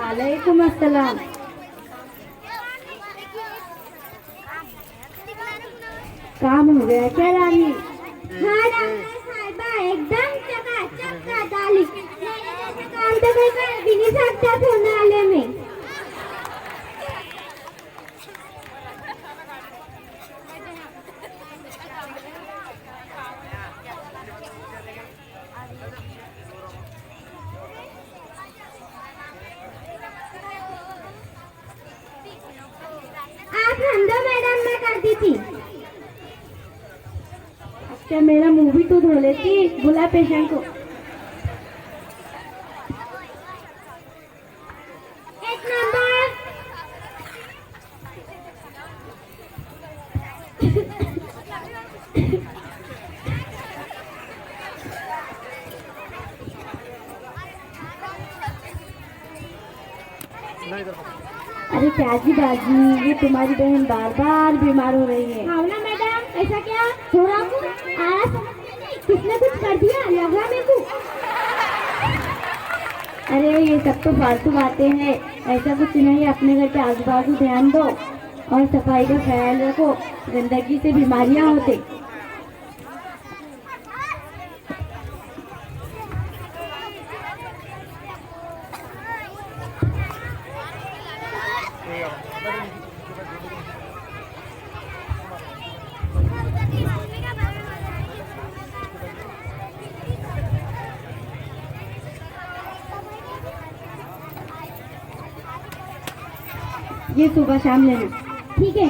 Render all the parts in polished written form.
वालेकुम अस्सलाम। काम हो गया क्या रानी? हाँ डॉक्टर साहिबा, एकदम चकाचक डाली। मेरे जैसे काम तो कोई कर भी नहीं सकता सोने वाले में। आप हमदो मैडम में करती थी। अच्छा मेरा मुंह भी तो धो लेती, बुला पेशेंट को। एक नंबर। अरे प्याजी बाजी, ये तुम्हारी बहन बार बार बीमार हो रही है। भावना मैडम, ऐसा क्या हो रहा हूँ? आया समझ में नहीं, किसने कुछ कर दिया लगा मेरे को। अरे ये सब तो फालतू बातें हैं, ऐसा कुछ नहीं। अपने घर के आजू बाजू ध्यान दो और सफाई का ख्याल रखो, गंदगी से बीमारियां होते। ये सुबह शाम लेना। ठीक है।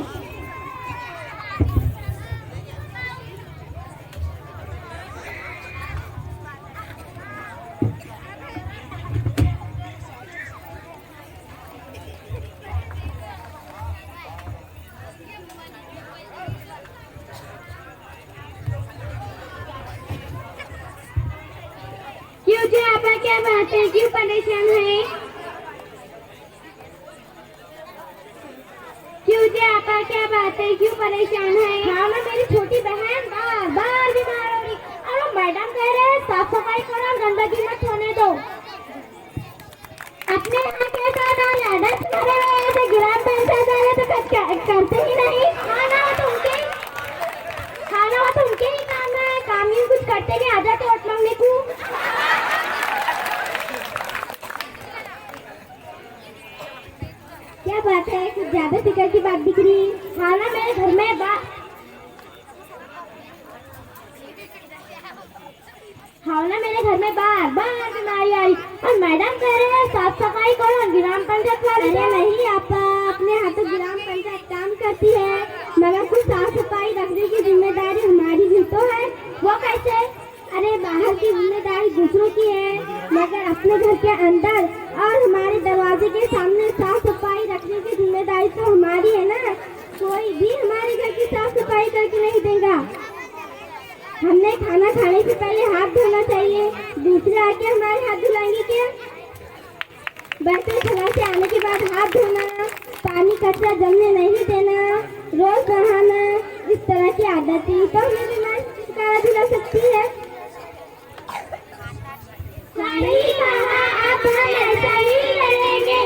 क्यों जी आप क्या बात है, क्यों परेशान है? क्यों जी आपा क्या बात है, क्यों परेशान है? हाँ ना, मेरी छोटी बहन बार बार बीमार हो रही और वो मैडम कह रहे हैं साफ सफाई करो और गंदगी मत होने दो। अपने यहाँ के साथ लैडर्स करे हुए ऐसे ग्राम पंचायत वाले तो करते ही नहीं। खाना वो तो उनके ही काम है, काम ही कुछ करते नहीं, आ जाते वोट मांगने को। क्या बात है, कुछ ज्यादा फिक्र की बात दिख रही। हाँ ना, मेरे घर में बार बार बीमारी आई और मैडम कह रहे हैं साफ सफाई करो ग्राम पंचायत वाले। अरे नहीं आप अपने हाथों ग्राम पंचायत काम करती है, मगर कुछ साफ सफाई रखने की जिम्मेदारी हमारी भी तो है। वो कैसे? अरे बाहर की जिम्मेदारी दूसरों की है, मगर अपने घर के अंदर और हमारे दरवाजे के सामने साफ सफाई रखने की जिम्मेदारी तो हमारी है ना। कोई भी हमारे घर की साफ सफाई करके नहीं देगा। हमने खाना खाने से पहले हाथ धोना चाहिए, दूसरे आके हमारे हाथ धुलाएंगे क्या? बर्तन खिला से आने के बाद हाथ धोना, पानी कचरा जमने नहीं देना, रोज नहाना, इस तरह की आदतें तो हमें बीमारी से छुटकारा दिला सकती है। सही कहा, अब हम ऐसा ही करेंगे।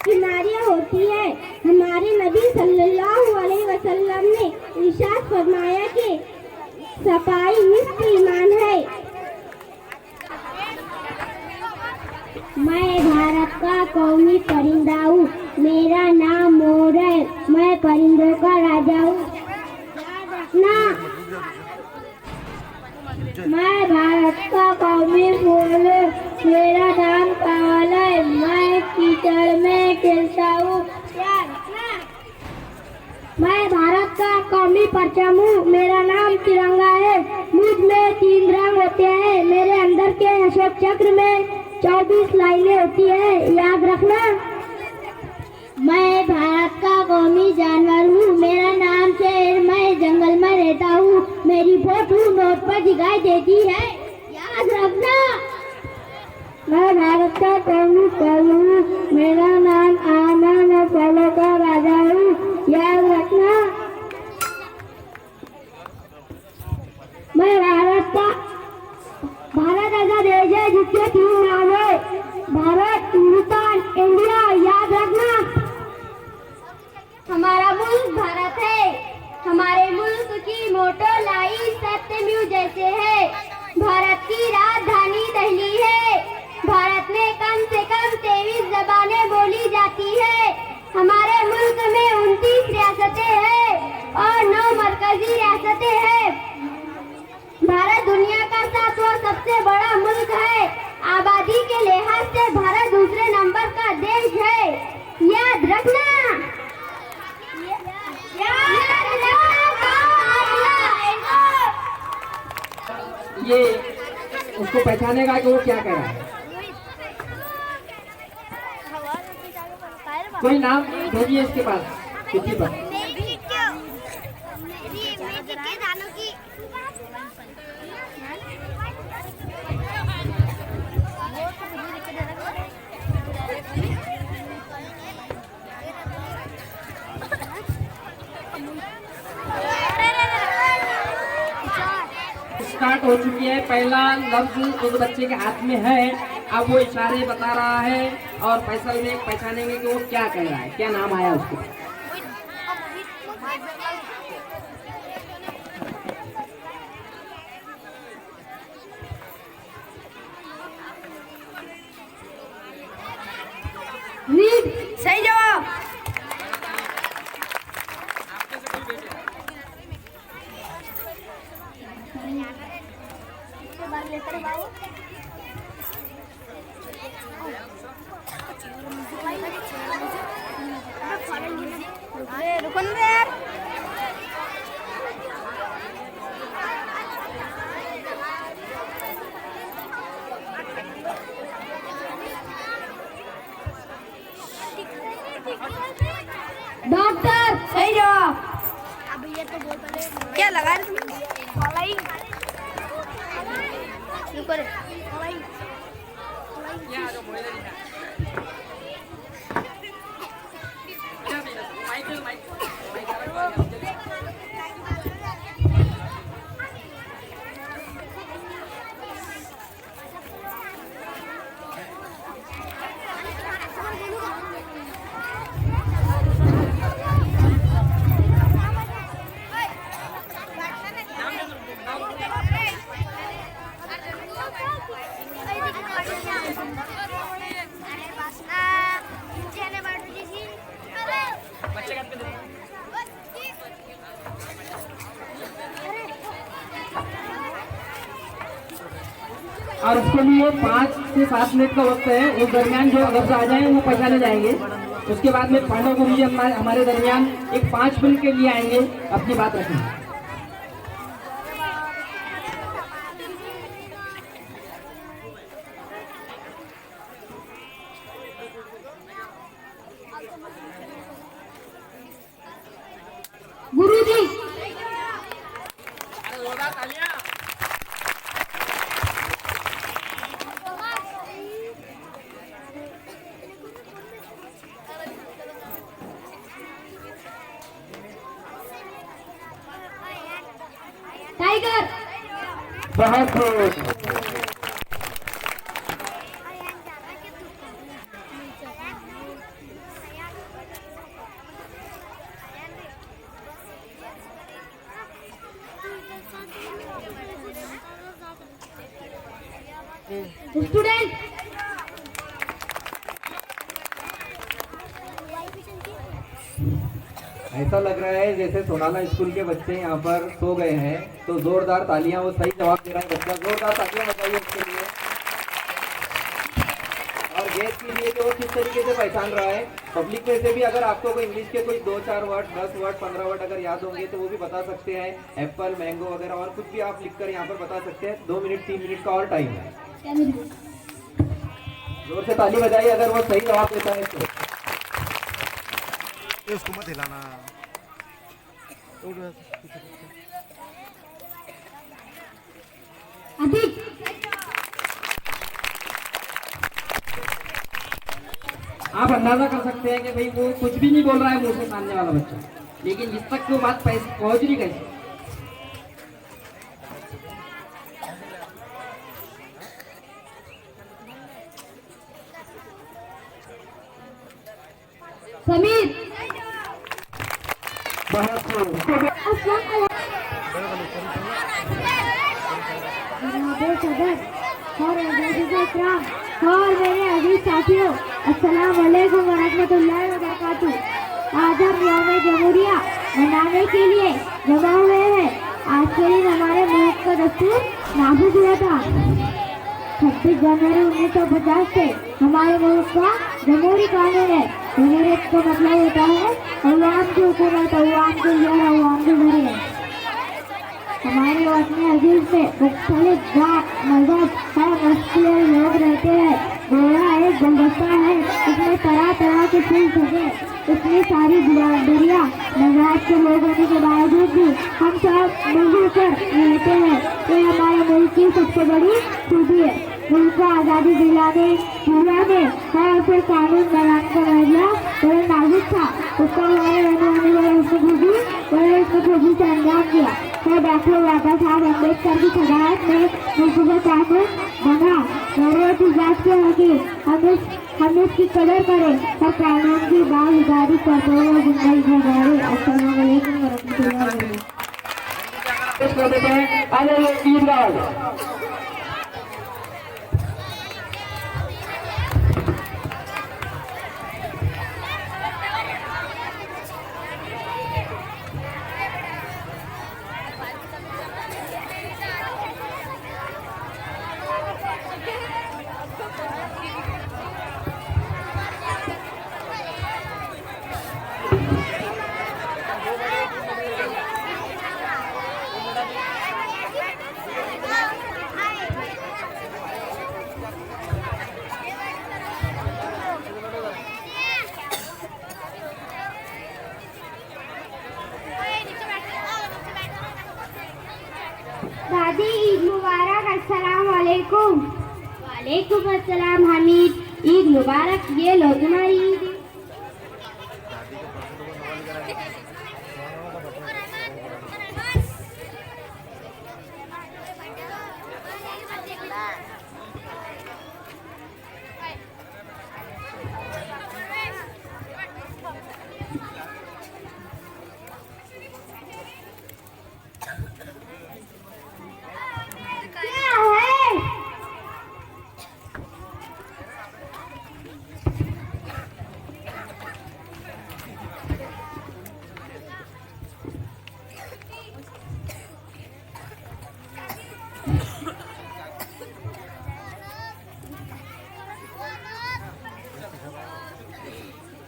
बीमारियां होती है, हमारे नबी सल्लल्लाहु अलैहि वसल्लम ने इरशाद फरमाया कि सफाई निस्फ ईमान है। मैं भारत का कौमी परिंदा हूँ, मेरा नाम मोर है, मैं परिंदों का राजा हूँ। याद रखना। मैं भारत का कौमी फूल, मेरा नाम कमल है, मैं कीचड़ में खिलता हूँ। याद रखना। मैं भारत का कौमी परचम हूँ, मेरा नाम तिरंगा है, मुझ में 3 रंग होते हैं, मेरे अंदर के अशोक चक्र में 24 लाइनें होती है। याद रखना। मैं भारत का कौमी जानवर हूँ, मेरा नाम शेर, मैं जंगल में रहता हूँ, मेरी फोटो नोट पर दिखाई देती है। याद रखना। मैं भारत का कौमी फल हूँ, मेरा नाम आमा, मैं फलों का राजा हूँ। याद रखना। मैं भारत एक ऐसा देश है जिसके 3 नाम है, भारत, हिंदुस्तान, इंडिया। याद रखना। हमारा मुल्क भारत है। हमारे मुल्क की मोटो लाइन सत्यमेव जैसे है। भारत की राजधानी दिल्ली है। भारत में कम से कम 23 ज़बानें बोली जाती है। हमारे मुल्क में 29 रियासतें हैं और 9 मरकजी रियासतें हैं। भारत दुनिया का 7वां सबसे बड़ा मुल्क है। आबादी के लिहाज से भारत दूसरे नंबर का देश है। याद रखना। ये उसको पहचानेगा कि वो क्या कह रहा है। कोई नाम भेजिए इसके पास चिट्ठी पर। स्टार्ट हो चुकी है। पहला लफ्ज उस बच्चे के हाथ में है। अब वो इशारे बता रहा है और फैसल में पहचानेंगे कि वो क्या कह रहा है, क्या नाम आया उसको। सही जवाब। रुको ना यार। डॉक्टर। सही जवाब। अब ये तो बोल पहले क्या लगा रहे तुम? मलाई। रुको रे। मलाई। और उसके लिए 5 से 7 मिनट का वक्त है। उस दरमियान जो अगर आ जाए वो पहचाने जाएंगे। उसके बाद में पांडव गुरु जी हमारे दरमियान एक 5 मिनट के लिए आएंगे, अपनी बात रखेंगे। गुरु जी। टाइगर। बहुत खूब। स्टूडेंट। ऐसा लग रहा है जैसे सोनाला स्कूल के बच्चे यहाँ पर सो गए हैं, तो जोरदार तालियां। वो सही जवाब दे रहा है बच्चा, जोरदार तालियां बजाइए उसके लिए। और गेस कीजिए कि वो किस तरीके से पहचान रहा है। पब्लिक में से भी अगर आपको कोई इंग्लिश के कोई 2-4 वर्ड, 10 वर्ड, 15 वर्ड अगर याद होंगे तो वो भी बता सकते हैं। एप्पल, मैंगो वगैरह और कुछ भी आप लिखकर यहाँ पर बता सकते हैं। 2 मिनट 3 मिनट का और टाइम है। जोर से ताली बजाइए अगर वो सही जवाब देता है तो। उसको मत हिलाना। अधिक। आप अंदाजा कर सकते हैं कि भाई वो कुछ भी नहीं बोल रहा है मुंह से सामने वाला बच्चा, लेकिन जिस तक वो बात पहुंच रही कैसे। समीर। बहुत खूब। और मेरे अजीज साथियों, अस्सलाम वालेकुम वरहमतुल्लाहि वबरकातुह। आज हम यौम जमहूरिया मनाने के लिए जमा हुए हैं। आज के दिन हमारे मुल्क का दस्तूर नाफिज हुआ था। 26 जनवरी 1950 से हमारे मुल्क का जमहूरी कानून है। जमहूरियत का मतलब होता है अवाम की हुकूमत, अवाम के लिए, अवाम के जरिए। हमारे वतन अजीज में मुख्तलिफ जात, मजहब और मस्तियाँ लोग रहते हैं। गोरा एक गुलदस्ता है, इसमें तरह तरह के फूल सजे। इतनी सारी दरिया मजहब के लोग होने के बावजूद भी हम सब मिलजुल कर रहते हैं। ये हमारे मुल्क की सबसे बड़ी खूबी है। मुल्क को आज़ादी दिलाने और फिर कानून बनाने का फैसला बड़ा नाजुक था। उसको हमारे रहने वाले इसको खूबी से अंजाम दिया। डॉक्टर बाबा साहब अम्बेडकर की सदारत में मुल्क का कानून बना। जरूरत इस बात की है कि हम इसकी कदर करें और कानून की बागुजारी करते हुए जिंदगी गुजारे। अस्सलाम वालेकुम वरहमतुल्लाहि वबरकातुह। दादी ईद मुबारक। अस्सलाम वालेकुम। वालेकुम अस्सलाम हमीद। ईद मुबारक। ये लो तुम्हारी ईद।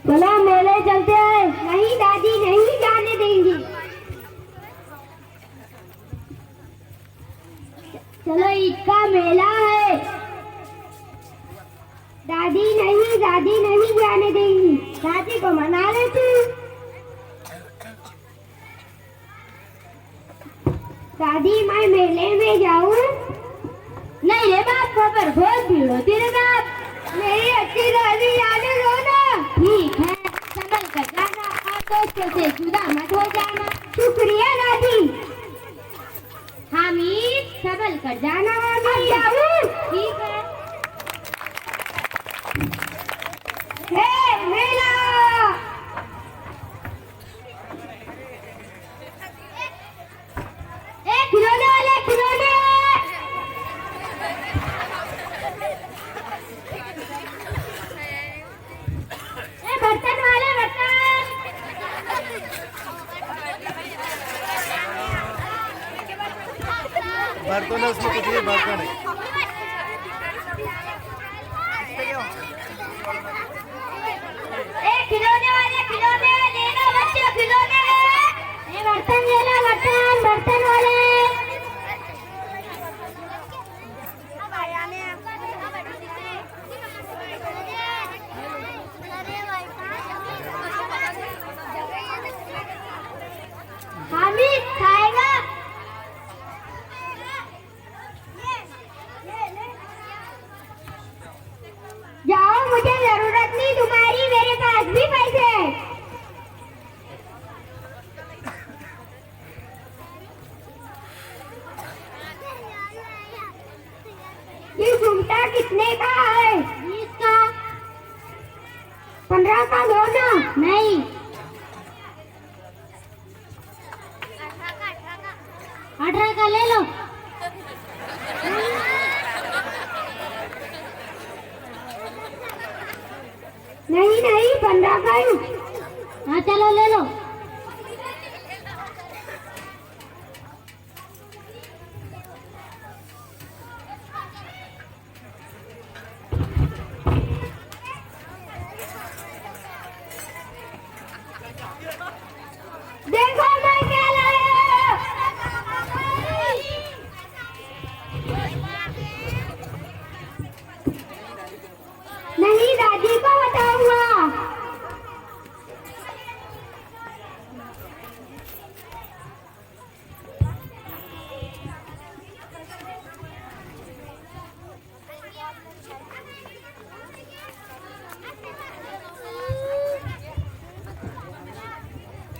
चलो मेले चलते हैं। नहीं दादी, नहीं जाने देंगी। चलो ईद का मेला है। दादी नहीं, दादी नहीं जाने देंगी। दादी को मना लेती। दादी मैं मेले में जाऊं? नहीं रे बाप, वहाँ पर बहुत भीड़ होती है बाप। मेरी अच्छी दादी जाने दो ना। ठीक है, संभल कर जाना और दोस्तों से जुदा मत हो जाना। शुक्रिया दादी। हामिद, संभल कर जाना। ठीक है। हे मेला। खिलौने वाले खिलौने। बर्तन वाले बर्तन। बर्तन है, उसमें कुछ नहीं, बर्तन है। खिलौने वाले खिलौने लेना बच्चे, खिलौने बर्तन लेना, बर्तन बर्तन वाले। हामिद खाएगा? जाओ, मुझे जरूरत नहीं तुम्हारी, मेरे पास भी पैसे हैं। ये घूमता कितने का है? 20 का। 15 का दो ना। नहीं, 18 का ले लो। नहीं नहीं 15 का ही। हाँ चलो ले लो। देखो मैं क्या लाया। नहीं दादी को बताऊंगा।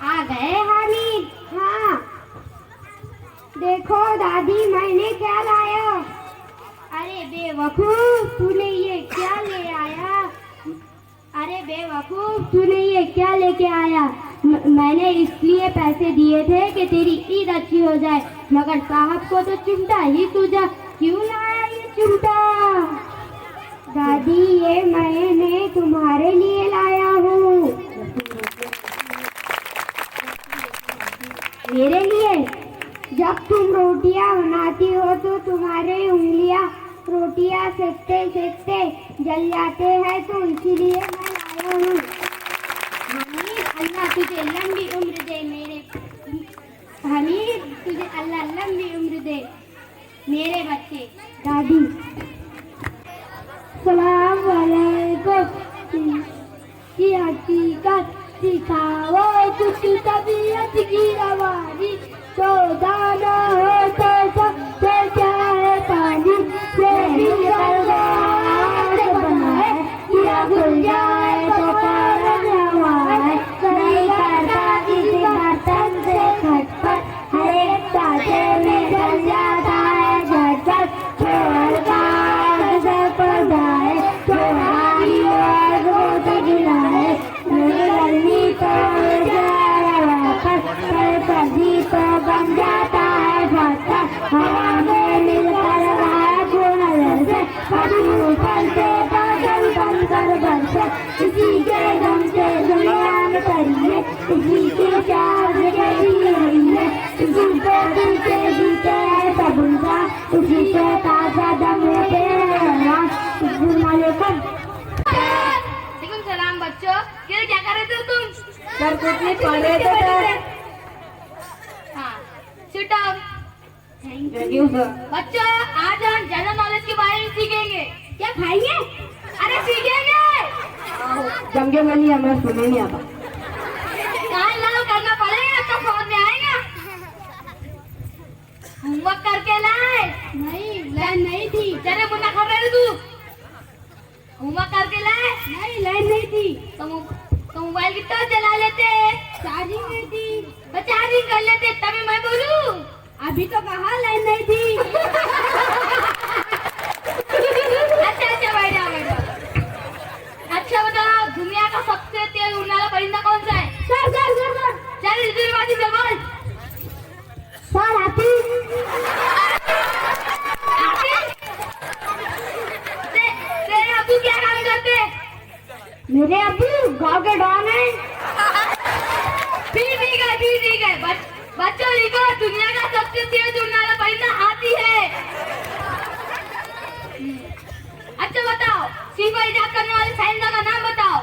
आ गए हामिद। हाँ देखो दादी मैंने क्या लाया। अरे बेवकूफ, तूने ये क्या ले आया? अरे बेवकूफ, तूने ये क्या लेके आया? मैंने इसलिए पैसे दिए थे कि तेरी ईद अच्छी हो जाए, मगर साहब को तो चिमटा ही सूझा। क्यों लाया ये चिमटा? दादी ये मैंने तुम्हारे लिए लाया हूँ। मेरे लिए? जब तुम रोटियां बनाती हो तो तुम्हारे उंगलियां रोटियां सेकते सेकते जल जाते हैं, तो इसीलिए मैं लाया हूँ। हमीद, अल्लाह तुझे लंबी उम्र दे मेरे हमीद, तुझे अल्लाह लंबी उम्र दे मेरे बच्चे। दादी सलाम वालेकुम की हकीकत सिखाओ, कुछ तबीयत की रवानी तो दाना हो तो सबसे क्या है पानी से भी बनाए या घुल जाए तो कारण हवाए नहीं करता किसी बर्तन से खटपट, हर एक कांटे में जल जाता है झटपट। जो हल्का से पड़ाए तो हारी और वो तो गिराए, नहीं लगनी तो जाए वापस, पर जी तो बन जाता है फटक। हवा में मिलकर रहा नजर से कभी ऊपर से बादल बनकर बरसे, इसी के दम से दुनिया में पड़ी है, इसी के प्यार से कभी रही है, इसी को दिल से जीते हैं सब उनका, इसी से ताजा दम होते हैं। सलाम बच्चों, क्या कर रहे थे तुम? सर कुछ नहीं पढ़ रहे थे सर। हाँ, sit down. Thank you sir. बच्चों आज हम जनरल नॉलेज के बारे में सीखेंगे। क्या खाएंगे? अरे सीखेंगे। जमगे वाली हमें सुने नहीं आता। कान लाल करना पड़ेगा तो समझ में आएगा। होमवर्क करके लाए? नहीं, लाइन नहीं थी। तेरे मुन्ना खा रहे तू? होमवर्क करके लाए? नहीं, लाइन नहीं थी। तो मोबाइल की टॉर्च जला लेते। चार्जिंग नहीं थी। तो चार्जिंग कर लेते, तभी मैं बोलूं। अभी तो कहा लाइन नहीं थी। अच्छा अच्छा बैठ जाओ बैठ जाओ। अच्छा बताओ, दुनिया का सबसे तेज उड़ने वाला परिंदा कौन सा है? सर सर सर सर चल जल्दीबाजी से बोल। सर हाथी। तेरे अब्बू क्या काम करते? मेरे अब्बू गाँव के डॉन है। फिर ठीक है। बच्चों लिखो, दुनिया का सबसे तेज उड़ने वाला परिंदा हाथी है। अच्छा बताओ, सीमा इजाद करने वाले साइंसदान का नाम बताओ।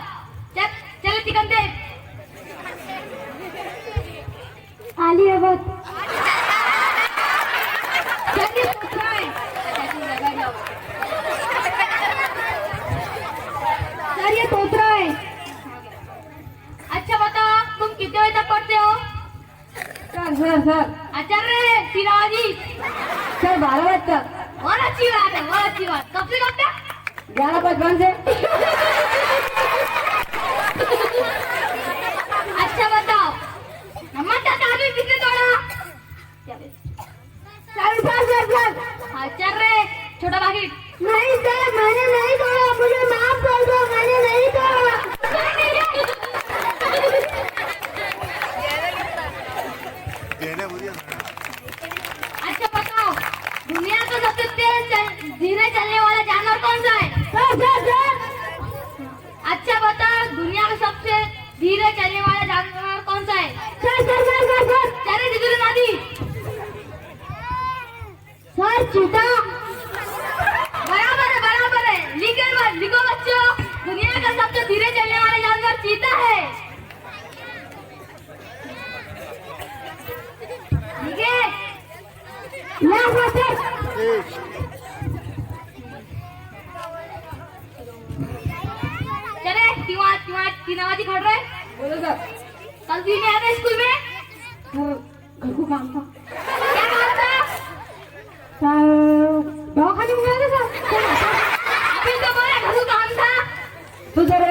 चलो चिकन दे। आलियाबाद। जल्दी पूछाएं। सर ये तोतरा है। अच्छा बताओ, तुम कितने बजे तक पढ़ते हो? सर आचार्य सिराजी। सर 12 बजे तक। बहुत अच्छी बात है, बहुत अच्छी बात। कब से कब तक? 11:55 से। अच्छा बताओ, नमक का कागज किसने तोड़ा? सर आचार्य छोटा बाकी। नहीं सर मैंने नहीं तोड़ा, मुझे माफ कर दो, मैंने नहीं तोड़ा। जानवर चीता। बराबर है लिखो बच्चों, दुनिया का सबसे धीरे चलने वाला जानवर चीता है। ठीक है, चले तीन आवाज खड़ रहे। बोलो सर। कल भी नहीं आया स्कूल में? घर को काम था क्या काम था? सर, दवाखाने में गए थे सर। अभी तो बोला घर को काम था। तो सर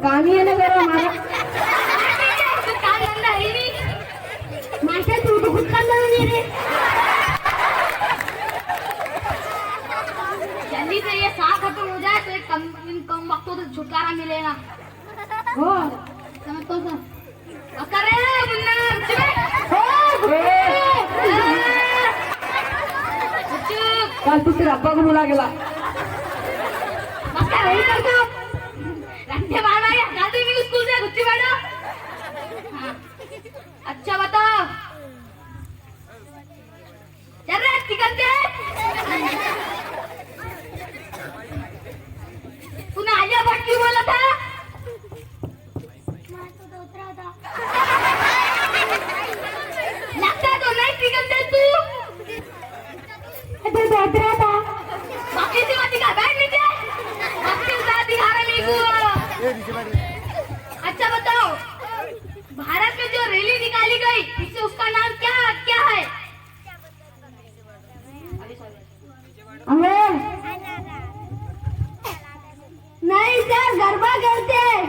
काम ही है ना सर हमारा। कुछ काम धंधा है ही नहीं। मास्टर तू तो खुद काम नहीं रे। जल्दी से ये साफ खत्म हो जाए तो एक कम वक्तों से छुटकारा मिलेगा। हो समझ तो सर। कर रहे हैं मुन्ना चुप। कल तू तेरे अब्बा को बुला गेला। मक्का वही कर दो। रंगे मारना है कल भी स्कूल से गुच्ची बैठो। हाँ। अच्छा बताओ, चल रहे चिकन दे। तूने आलिया भट्ट क्यों बोला था? लगता है तो नहीं चिकन दे तू। दोतरा था। बाकी से मत दिखा, बैठ नीचे। बाकी से दिखा रहा मेरे को। ये नीचे बैठ। अच्छा बताओ, भारत में जो रैली निकाली गई इससे उसका नाम क्या क्या है? नहीं सर, गरबा खेलते हैं।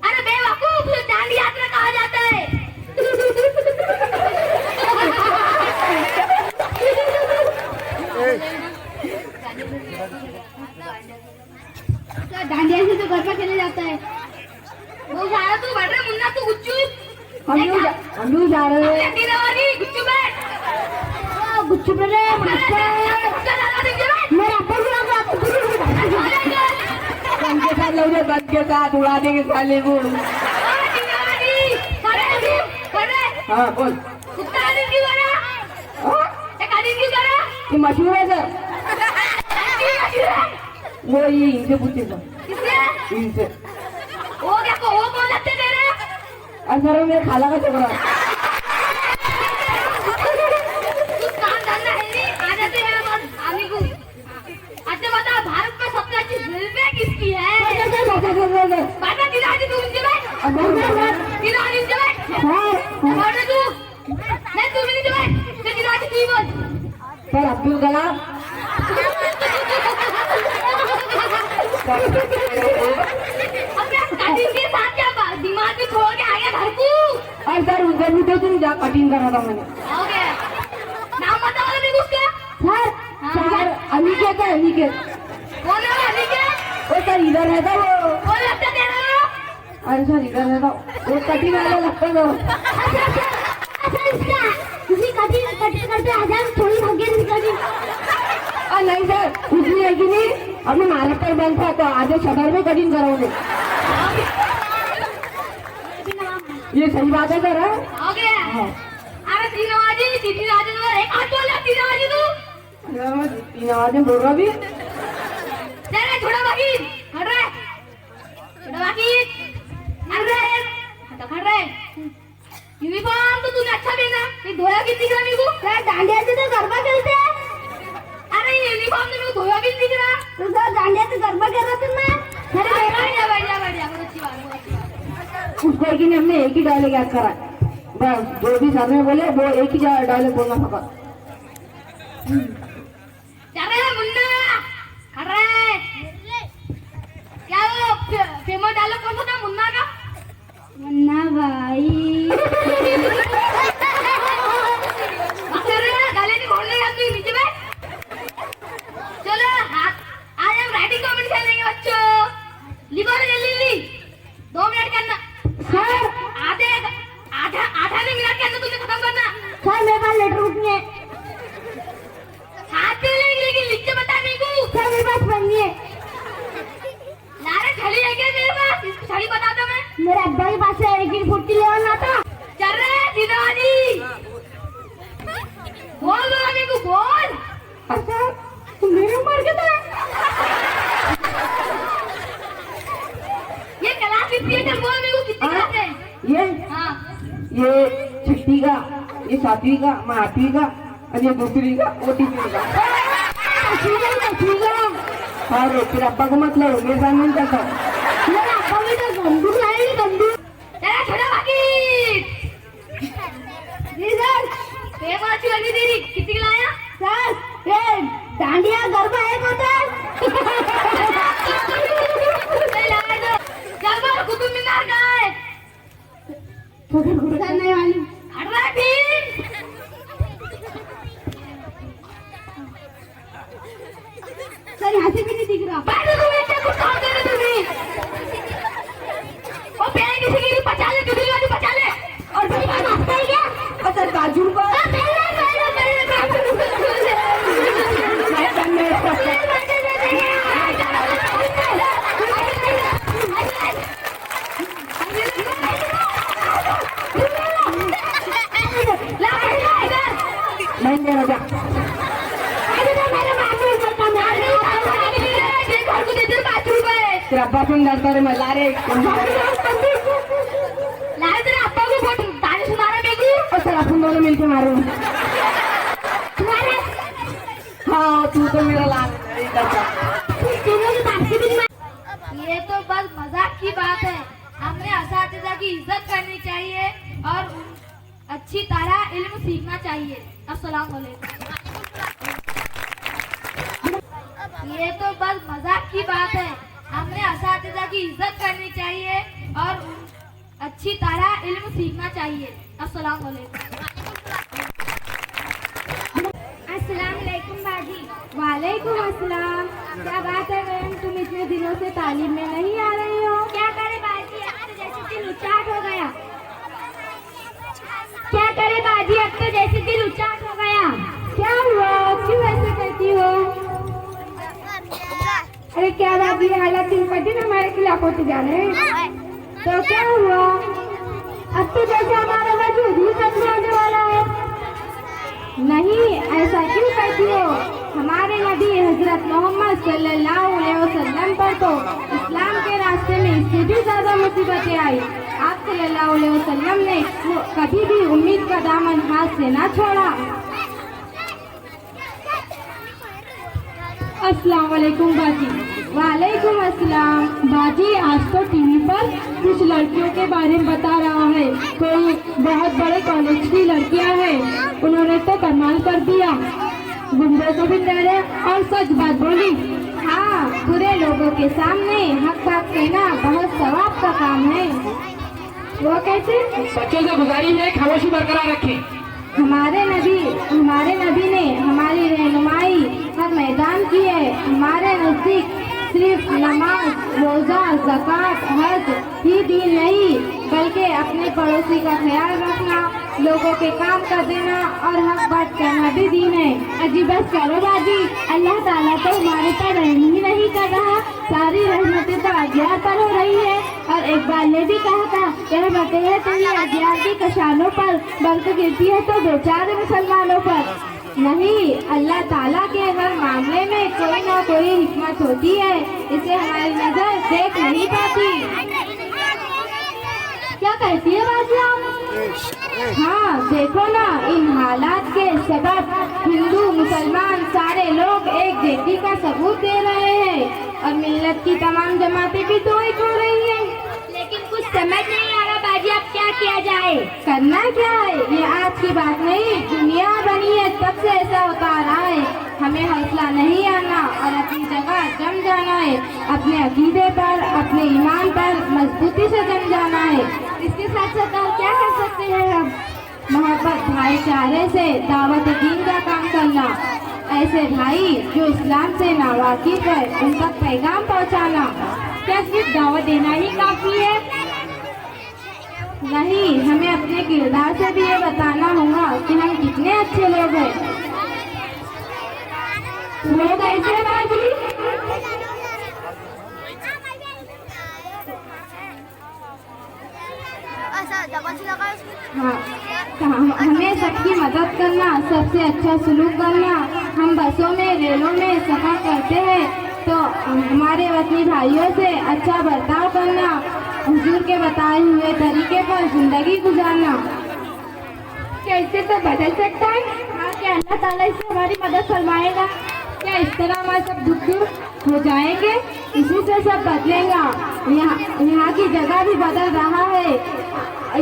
अरे बेवकूफ, दांडी यात्रा कहा जाता है। डांडिया से तो गरबा खेला जाता है। वो सारा तू बैठ रहा मुन्ना, तू गुच्चू हम भी जा रहे हैं। गुच्चू बैठ। गुच्चू मेरे मास्टर मेरा अब्बा बुला रहा था। बन के साथ लोग बन के साथ उड़ा देंगे साले को। हाँ बोल। ये मशहूर है सर। वो ये इनसे पूछे सर, इनसे। वो कौन लगते तेरे? सर मेरे खाला का छोकरा। कुछ काम धंधा है नहीं, आ जाते हैं बस आने को। अच्छा बता, भारत में सबसे अच्छी फिल्में किसकी है? बाटा दिलाजी तू नीचे बैठ। दिलाजी नीचे बैठ। बाटा तू नहीं, तू भी नीचे बैठ। दिलाजी तू ही बोल। सर अब्दुल कलाम। अपने कटिंग के साथ क्या दिमाग में छोड़ के आ गया घर को? और सर उधर भी तो तुम जा कटिंग करा था मैंने। हो गया। नाम बताओ अभी उसका। सर अनिकेत है, अनिकेत। कौन है अनिकेत? वो सर इधर रहता वो। कौन लगता तेरा? अरे सर इधर रहता वो कटिंग वाला लगता वो। किसी कटिंग करते हजार थोड़ी भाग्य निकली। नहीं सर कुछ नहीं है कि नहीं, हमने महाराष्ट्र बैंक था तो आज शहर में कटिंग कराओगे। ये सही बात है सर। हो गया। अरे तीन आवाज एक हाथ बोल तीन आवाज तू। तीन आवाजें बोल रहा भी। चल छोड़ा बाकी खड़ रहे, छोड़ा बाकी अरे तो खड़ रहे। यूनिफॉर्म तो तूने अच्छा पहना, नहीं धोया भी दिख रहा मेरे को। सर डांडिया से तो गरबा खेलते हैं। अरे यूनिफॉर्म तो मेरे को धोया भी दिख रहा। तो सर डांडिया से गरबा खेल रहा था मैं। बढ़िया बढ़िया बढ़िया, बहुत अच्छी बात, बहुत अच्छी बात। उसको कि हमने एक ही डायलॉग याद करा, बस जो भी सर ने बोले वो एक ही डायलॉग बोलना था। चल रहे मुन्ना, खड़ रहे। क्या वो फेमस डायलॉग कौन सा था मुन्ना का? मुन्ना भाई। गाले नहीं खोलने का, तू नीचे बैठ। चलो हाथ आज हम राइटिंग कॉमेडी खेलेंगे बच्चों। लिखो ना जल्दी 2 मिनट करना। सर आधा मिनट के अंदर तुमने खत्म करना। सर मेरे पास लेटर उठने। हाथ से लेकिन लिख के बता मेरे को। सर मेरे पास पन्नी है। लारे छड़ी है क्या मेरे पास? इसको छड़ी बताता मैं। मेरे अब्बा के पास से एक फुट्टी ले आना था। चल रहे दीदाजी बोल दो अभी ये 7वीं का, मैं 8वीं का और ये दूसरी का, वो तीसरी का। और फिर अब्बा को मत लो, मेरे सामने नहीं करता। मेरा अब्बा भी तो बंदूक लाएगी, बंदूक। तेरा छोटा बाकी जी सर, पेपर अच्छी लगी तेरी, कितनी लाया सर? ये डांडिया गरबा एक होता है। गरबा कुतुब मीनार कहाँ है? सर नहीं वाली हट रहा है फिर। सर यहाँ से भी नहीं दिख रहा। बैठ जाओ, बेटे कुछ काम दे रहे तुम्हें। ओ पहले किसी की बचा ले, दूसरी वाली बचा ले। और फिर बात आता है क्या? और सर काजू को तेरा अब्बा सुन डरता रे, मैं ला रे लाए तेरे अब्बा को बहुत ताने सुना रहा मेरे को। और सर अपन दोनों मिलके मारो। तुम्हारे हाँ तू तो मेरा लाल ये तो बस मजाक की बात है। हमने असातिज़ा की इज्जत करनी चाहिए और अच्छी तरह इल्म सीखना चाहिए। अस्सलाम वालेकुम। ये तो बस मजाक की बात है। हमने असातिज़ा की इज्जत करनी चाहिए और अच्छी तरह इल्म सीखना चाहिए। अस्सलाम वालेकुम। अस्सलाम वालेकुम बाजी। वालेकुम अस्सलाम। क्या बात है बहन, तुम इतने दिनों से तालीम में नहीं आ रही हो? क्या करे बाजी, अब तो जैसे दिल उचाट हो गया। क्या करे बाजी, अब तो जैसे दिल उचाट हो गया। क्या हुआ, क्यों ऐसे कहती हो? अरे क्या बात, ये हालत दिन पर दिन हमारे खिलाफ होते जा रहे हैं। तो क्या हुआ, अब तो जैसे हमारा वजूद ही खत्म होने वाला है। नहीं, ऐसा क्यों कहती हो? हमारे नबी हजरत मोहम्मद सल्लल्लाहु अलैहि वसल्लम पर तो इस्लाम के रास्ते में इससे भी ज्यादा मुसीबतें आई। आप सल्लल्लाहु अलैहि वसल्लम ने कभी भी उम्मीद का दामन हाथ से ना छोड़ा। अस्सलाम वालेकुम बाजी। वालेकुम अस्सलाम। बाजी, आज तो टीवी पर कुछ लड़कियों के बारे में बता रहा है। कोई बहुत बड़े कॉलेज की लड़कियां हैं, उन्होंने तो कमाल कर दिया, गुंडों को भी डरे और सच बात बोली। हाँ, बुरे लोगों के सामने हक बात कहना बहुत सवाब का काम है। वो कैसे? बच्चों से गुजारिश है खामोशी बरकरार रखें। हमारे नबी ने हमारी रहनुमाई हर मैदान की है। हमारे नजदीक सिर्फ नमाज, रोजा, ज़कात, हज ही दीन नहीं, बल्कि अपने पड़ोसी का ख्याल रखना, लोगों के काम कर देना और हक बात कहना भी दीन है। अजी बस करो बाजी, अल्लाह ताला तो हमारे पर रहम ही नहीं कर रहा, सारी रहमतें तो अगियार पर हो रही है। और एक बार ने भी कहा था, रहमतें है तो ये अगियार की कशानों पर, बल्कि गिरती है तो बेचारे मुसलमानों पर। नहीं, अल्लाह ताला के हर मामले में कोई ना कोई हिकमत होती है, इसे हमारी नजर देख नहीं पाती। क्या कहती है बाजी आप? हाँ देखो ना, इन हालात के सबब हिंदू मुसलमान सारे लोग एक जेठी का सबूत दे रहे हैं और मिल्लत की तमाम जमातें भी तो एक हो रही हैं। लेकिन कुछ समझ नहीं आ रहा बाजी, अब क्या किया जाए? करना क्या है, ये आज की बात नहीं, दुनिया बनी है तब से ऐसा होता आ रहा है। हमें हौसला नहीं आना और अपनी जगह जम जाना है, अपने अकीदे पर, अपने ईमान पर मजबूती से जम जाना है। इसके साथ साथ और क्या कर सकते हैं हम? मोहब्बत, भाईचारे से दावत दीन का काम करना, ऐसे भाई जो इस्लाम से नावाकिफ है उन तक पैगाम पहुंचाना। क्या सिर्फ दावत देना ही काफी है? नहीं, हमें अपने किरदार से भी ये बताना होगा कि हम कितने अच्छे लोग हैं। लोग ऐसे बाजी, हाँ, हमें सबकी मदद करना, सबसे अच्छा सलूक करना। हम बसों में, रेलों में सफर करते हैं तो हमारे वतनी भाइयों से अच्छा बर्ताव करना, हुजूर के बताए हुए तरीके पर जिंदगी गुजारना। क्या इससे तो बदल सकता है? हाँ, क्या अल्लाह ताला इससे हमारी मदद फरमाएगा? क्या इस तरह हमारे सब दुख दूर हो जाएंगे? इसी से सब बदलेगा। यहाँ की जगह भी बदल रहा है।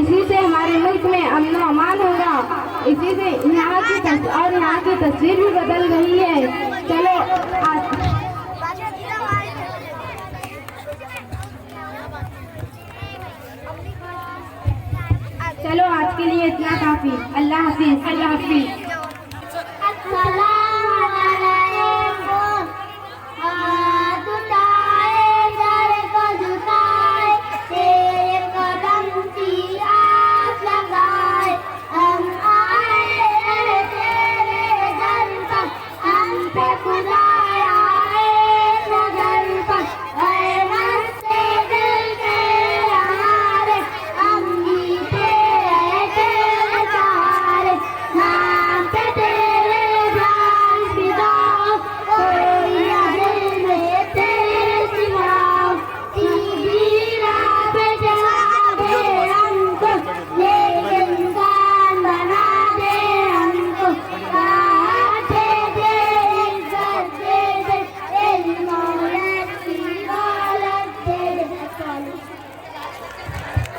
इसी से हमारे मुल्क में अमन अमान होगा। इसी से यहाँ की तस्वीर भी बदल रही है। चलो आज के लिए इतना काफी। अल्लाह हाफिज। अल्लाह हाफिज।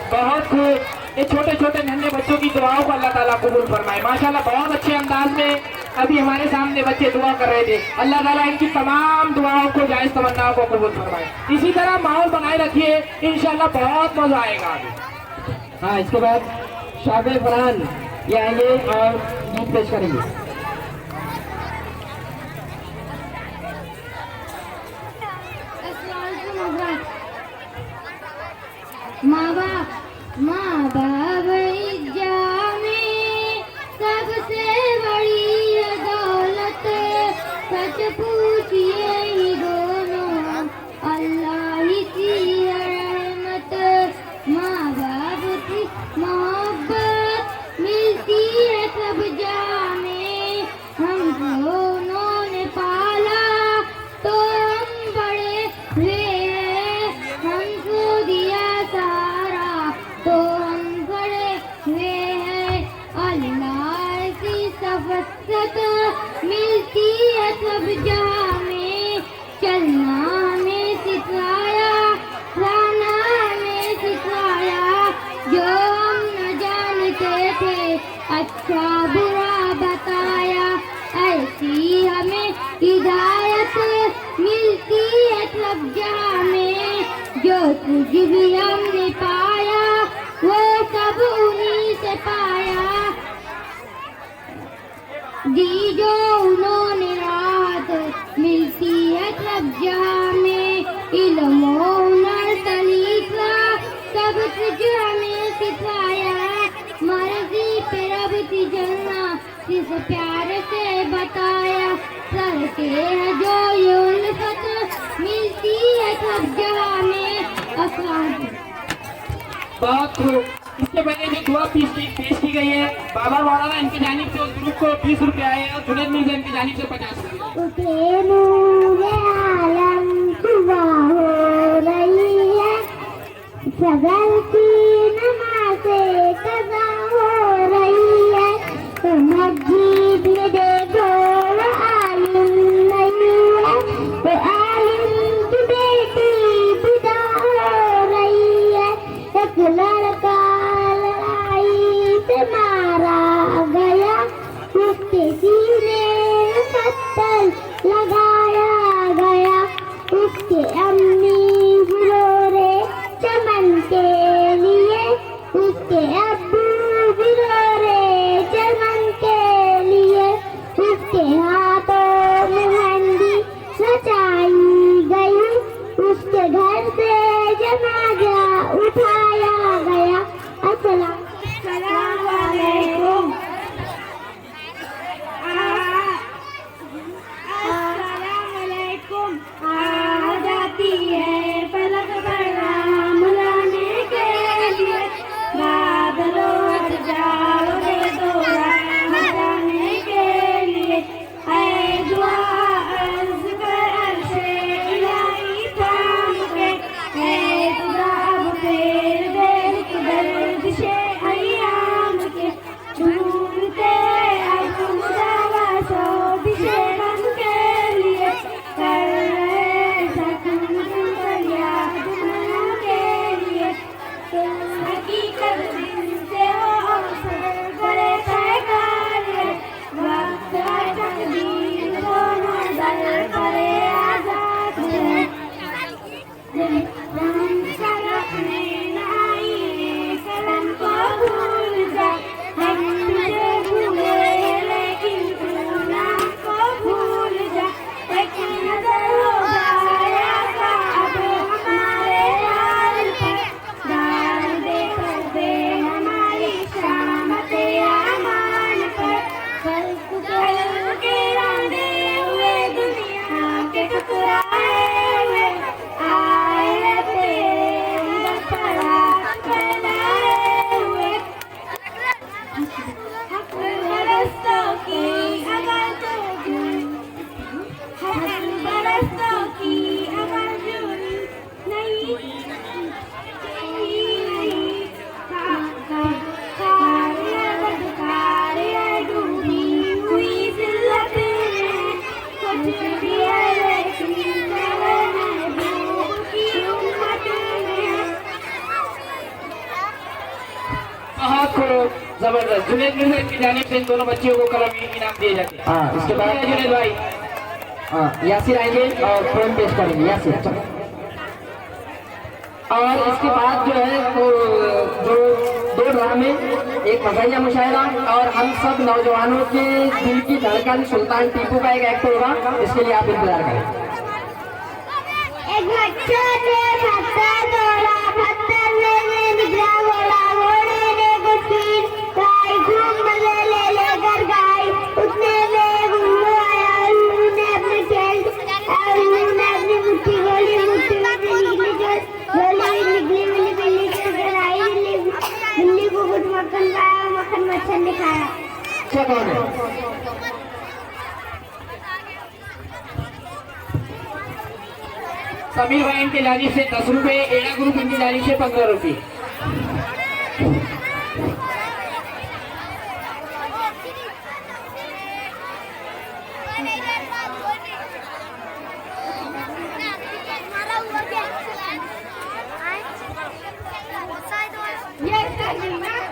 बहुत खूब। ये छोटे छोटे नन्हे बच्चों की दुआओं को अल्लाह ताला कबूल फरमाए। माशाल्लाह बहुत अच्छे अंदाज में अभी हमारे सामने बच्चे दुआ कर रहे थे। अल्लाह ताला इनकी तमाम दुआओं को, जायज तमन्नाओं को कबूल फरमाए। इसी तरह माहौल बनाए रखिए, इंशाल्लाह बहुत मजा आएगा आगे। हाँ, इसके बाद शाबिर फरहान ये आएंगे और गीत पेश करेंगे। माँ बाप जामे सबसे बड़ी दौलत, सच पूछिए ही दोनों अल्लाह ही की रहमत। माँ बाप की मोहब्बत मिलती है सब जामे, हम दोनों ने पाला तो हम बड़े हुए, हमको दिया सारा तो हम बड़े हुए हैं। अल्लाह की शफ़क़त मिलती है सब जहाँ में, चलना हमें सिखाया, रहना हमें सिखाया, जो हम न जानते थे अच्छा बुरा बताया। ऐसी हमें हिदायत मिलती है सब जहाँ में, जो कुछ भी हमने पाया वो सब उन्हीं से पाया। दी जो उन्होंने राहत मिलती है सब जहाँ में, इल्म हुनर सलीका सब कुछ हमें सिखाया। मर्जी पे रब की जन्नत किस प्यार से बताया, करते हैं जो ये उल्फत मिलती है सब जहाँ में। अस्सलाम। बहुत खूब। इसके पहले जो दुआ पेश की गई है, बाबा मौलाना इनकी जानिब से उस ग्रुप को 20 रुपए आए हैं और जुनैद मिर्जा इनकी जानिब से 50 रुपए। उसे नूरे आलम दुआ हो रही है, सगर की नमाज़ें कज़ा हो रही है, तो मस्जिद में देखो वो आलिम नहीं है, तो आलिम की बेटी विदा हो रही है। एक लड़का लड़ाई से मारा गया, उसके सीने में पत्थर लगाया गया, उसके अम्मी रो चमन के लिए, उसके अब्बू भी रो चमन के लिए, उसके हाथों में मेहंदी सजाई गई, उसके घर से जनाजा उठाया गया। अस्सलाम वालेकुम। आ जाती है पलक प्रणाम लाने के लिए, बादलों हट जाओगे तो हटाने के लिए, ऐ दुआ अर्ज़ कर अर्शे इलाही थाम के, ऐ खुदा अब फेर दे गर्दिशे अय्याम के, जुनेद मिर्जा की जानिब से इन दोनों बच्चियों को कलम इनाम दिए जाते हैं। हाँ, इसके बाद जुनेद भाई यासिर आएंगे और पोएम पेश करेंगे। यासिर चलो। और इसके बाद जो है वो जो 2 ड्रामे, एक मज़ाहिया मुशायरा और हम सब नौजवानों के दिल की धड़कन सुल्तान टीपू का एक एक्ट होगा, इसके लिए आप इंतजार करें। एक बच्चे ने पत्थर तोड़ा, पत्थर में निगरा घोड़ा, घोड़े ने गुस्सीर गाय, घूम मजे ले लेकर गाय, उतने में उल्लू आया, उल्लू ने अपने खेल, उल्लू ने अपनी मुट्ठी खोली, मुट्ठी में निकली झोली, निकली मिली बिल्ली के घर आई, बिल्ली को कुछ मक्खन खाया, मक्खन मच्छर ने खाया। क्या कौन है? समीर भाई इनकी जानिब से 10 रुपए, एड़ा ग्रुप इनकी जानिब से 15 रुपए।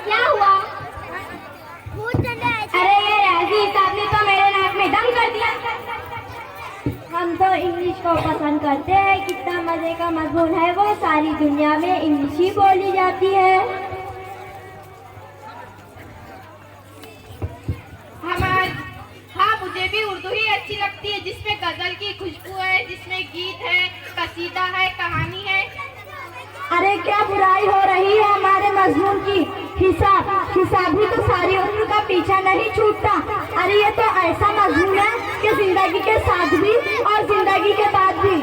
क्या हुआ? अरे ये राजी साहब ने तो मेरे नाक में दम कर दिया। हम तो इंग्लिश को पसंद करते हैं, कितना मजे का मजमून है वो, सारी दुनिया में इंग्लिश ही बोली जाती है। हाँ, मुझे भी उर्दू ही अच्छी लगती है, जिसमें गजल की खुशबू है, जिसमें गीत है, कसीदा है, कहानी है। अरे क्या बुराई हो रही है हमारे मजमून की। हिसाब भी तो सारी उम्र का पीछा नहीं छूटता। अरे ये तो ऐसा मजमून है कि जिंदगी के साथ भी और जिंदगी के बाद भी।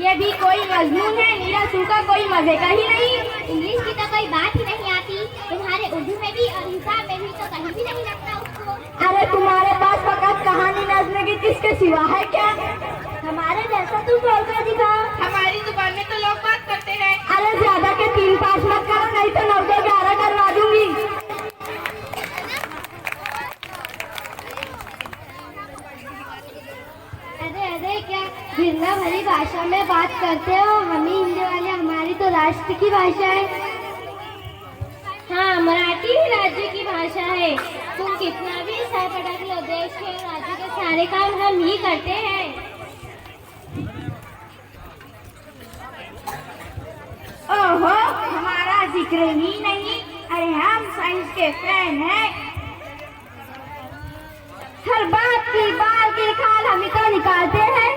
ये भी कोई मजमून है, नीरा सू का कोई मजे का ही नहीं। इंग्लिश की तो कोई बात ही नहीं आती, तुम्हारे उर्दू में भी और हिसाब में भी तो कहीं भी नहीं लगता उसको। अरे तुम्हारे पास फकत कहानी नजमे की किसके सिवा है क्या? हमारे जैसा तुम बोल कर दिखा। हमारी जुबान में तो लोग बात करते हैं। अरे ज्यादा के 3-5 मत करो, नहीं तो 9-11 करवा दूंगी। अरे क्या भिन्ना भरी भाषा में बात करते हो? हम ही हिंदी वाले, हमारी तो राष्ट्र की भाषा है। हाँ, मराठी ही राज्य की भाषा है। तुम कितना भी सर पटक लो, देश के राज्य के सारे काम हम ही करते हैं। ओहो, हमारा जिक्र ही नहीं। अरे हम साइंस के फैन हैं। हर बात की बाल की खाल हम ही तो निकालते हैं।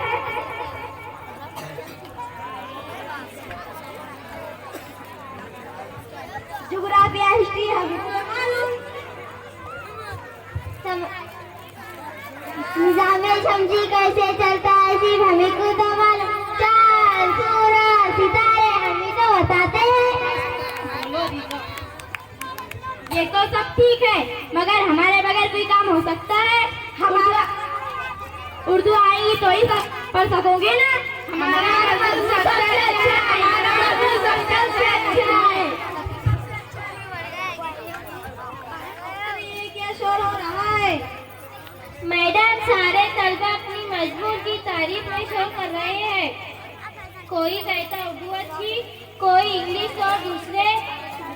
जुग्राफिया हिस्ट्री हमें तो मालूम। निजाम समझी कैसे चलता है सिर्फ हमें खुद मालूम। चांद सूरज सितारे हमें तो बताते हैं। ये तो सब ठीक है, मगर हमारे बगैर कोई काम हो सकता है? हमारा उर्दू आएगी तो ही पढ़ सकोगे ना। हमारा मजहब सबसे अच्छा है, हमारा मजहब सबसे अच्छा है। ये क्या शोर हो रहा है? मैडम, सारे तलबा अपनी मजबूर की तारीफ में शोर कर रहे हैं। कोई कहता उर्दू अच्छी, कोई इंग्लिश और दूसरे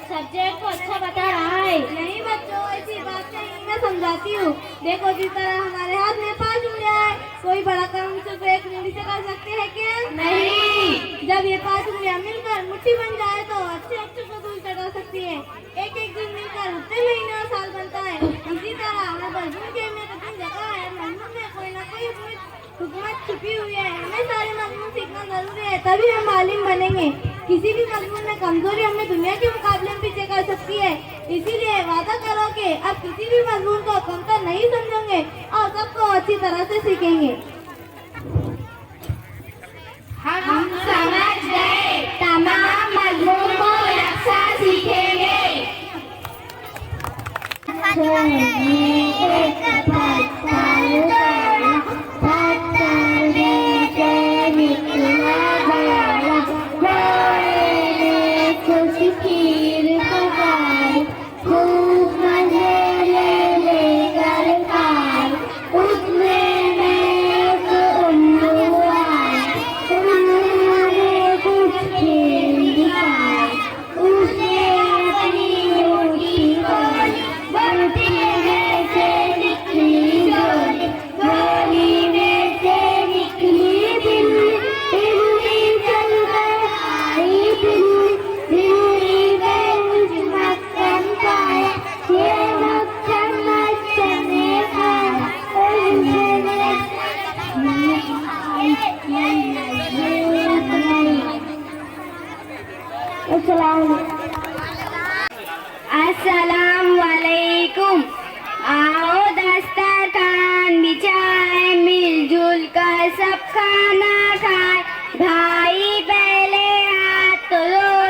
सब्जेक्ट को अच्छा बता रहा है। नहीं बच्चों, ऐसी बात नहीं, मैं समझाती हूँ। देखो, जिस तरह हमारे हाथ में 5 उंगलियां हैं, कोई बड़ा काम सिर्फ एक उंगली से कर सकते हैं क्या? नहीं। जब ये 5 उंगलियां मिलकर मुट्ठी बन जाए तो अच्छे अच्छे फसूल चढ़ा सकती है। एक एक दिन मिलकर हफ्ते, महीने और साल बनता है। इसी तरह हमें मजमून के में कितनी जगह है, मजमून में कोई ना कोई हुकूमत छुपी हुई है। हमें सारे मजमून सीखना जरूरी है, तभी हम मालिम बनेंगे। किसी भी मजमून में कमजोरी हमें दुनिया के मुकाबले में पीछे कर सकती है। इसीलिए वादा करो कि अब किसी भी मजमून को कमतर नहीं समझेंगे और सबको अच्छी तरह से सीखेंगे। हम समझ गए, तमाम मजमून को यकसा सीखेंगे। उसने सब खाना खाए, भाई पहले हाथ धो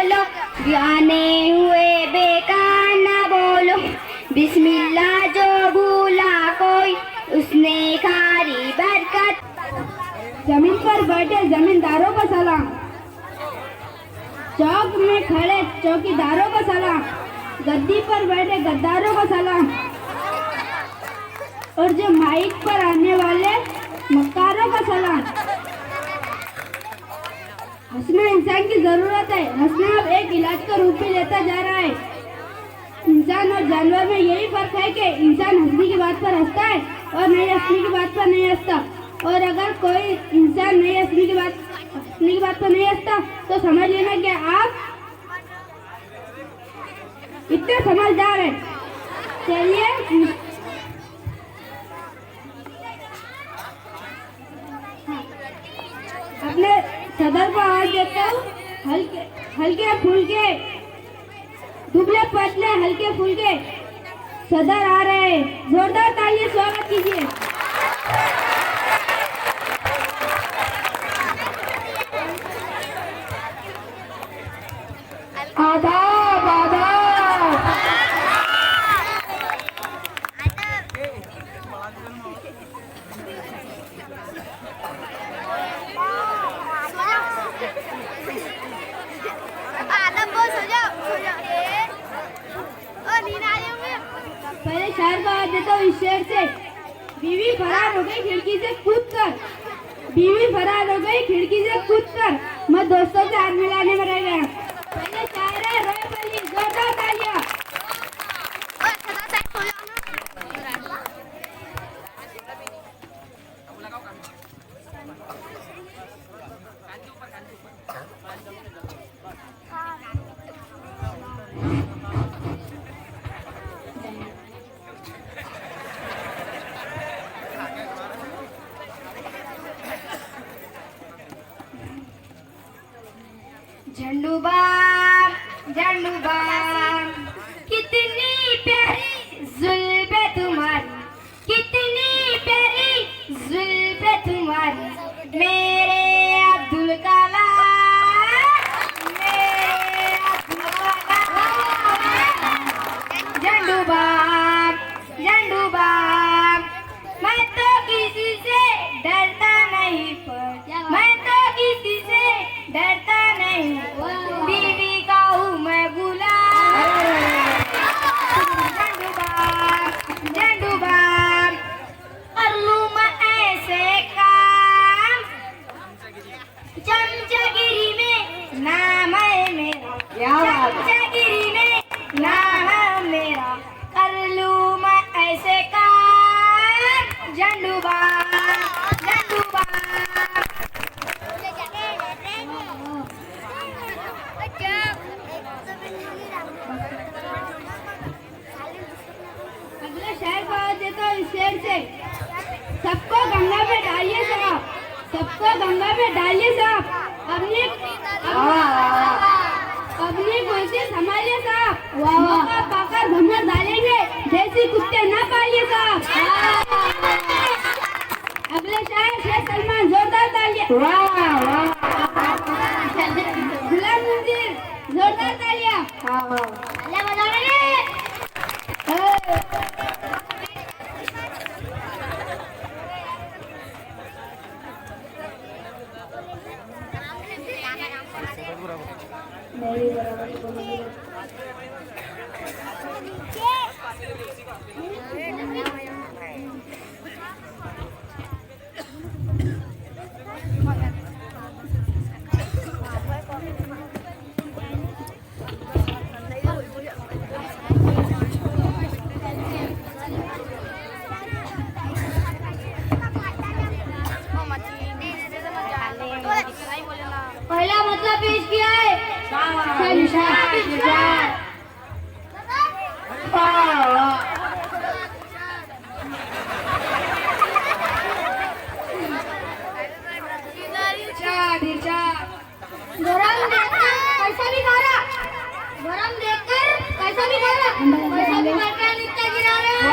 लो, गाने हुए बेकार न बोलो, बिस्मिल्लाह जो भूला कोई उसने खारी बरकत। जमीन पर बैठे जमींदारों को सलाम, चौक में खड़े चौकीदारों को सलाम, गद्दी पर बैठे गद्दारों को सलाम, और जो माइक पर आने वाले मक्कारों को सलाम। हंसना इंसान की जरूरत है, हंसना अब एक इलाज का रूप भी लेता जा रहा है। इंसान और जानवर में यही फर्क है कि इंसान हंसने की बात पर हंसता है और नहीं हंसने की बात पर नहीं हंसता। और अगर कोई इंसान नहीं हंसने की बात पर नहीं हंसता तो समझ लेना कि आप इतने समझदार हैं। चलिए अपने सदर को आवाज देता हूँ, हल्के फुल्के दुबले पतले हल्के फुल्के सदर आ रहे हैं, जोरदार तालियां स्वागत कीजिए। आदाब आदाब। पहले शायर को आवाज देता हूँ इस शेर से। बीवी फरार हो गई खिड़की से कूदकर, बीवी फरार हो गई खिड़की से कूदकर, मैं दोस्तों से हाथ मिलाने में रह गया। पहले शायर है रोए अली, जोरदार तालियां। झंडू बाम कितनी प्यारी जुल्फ है तुम्हारी, कितनी प्यारी जुल्फ है तुम्हारी, मेरे अब्दुल कलाम, मेरे अब्दुल कलाम। झंडू बाम मैं तो किसी से डरता नहीं, पर मैं तो किसी से डरता नहीं, बीवी का हूँ मैं गुलाम। झंडू बाम कर लूँ मैं ऐसे काम, चमचागिरी में नाम है मेरा, चमचागिरी में नाम है मेरा, कर लूँ मैं ऐसे काम। झंडू बाम अगला शहर को आवाज देता हूँ इस शेर से। सबको गंगा में डालिए साहब, सबको गंगा में डालिए साहब, अपनी कुर्सी संभालिए साहब, मौका पाकर भंगर डालेंगे, देसी कुत्ते न पालिए साहब। अगले शायर शेख सलमान, जोरदार तालियां। गुलाम मंजीर, जोरदार तालियां। तालियां बजा रहे हैं। पहला मतलब पेश किया है गरम देखकर कैसा भी मारा, गरम देखकर कैसा भी मारा, कैसा भी मारकर नीचे गिरा रहा।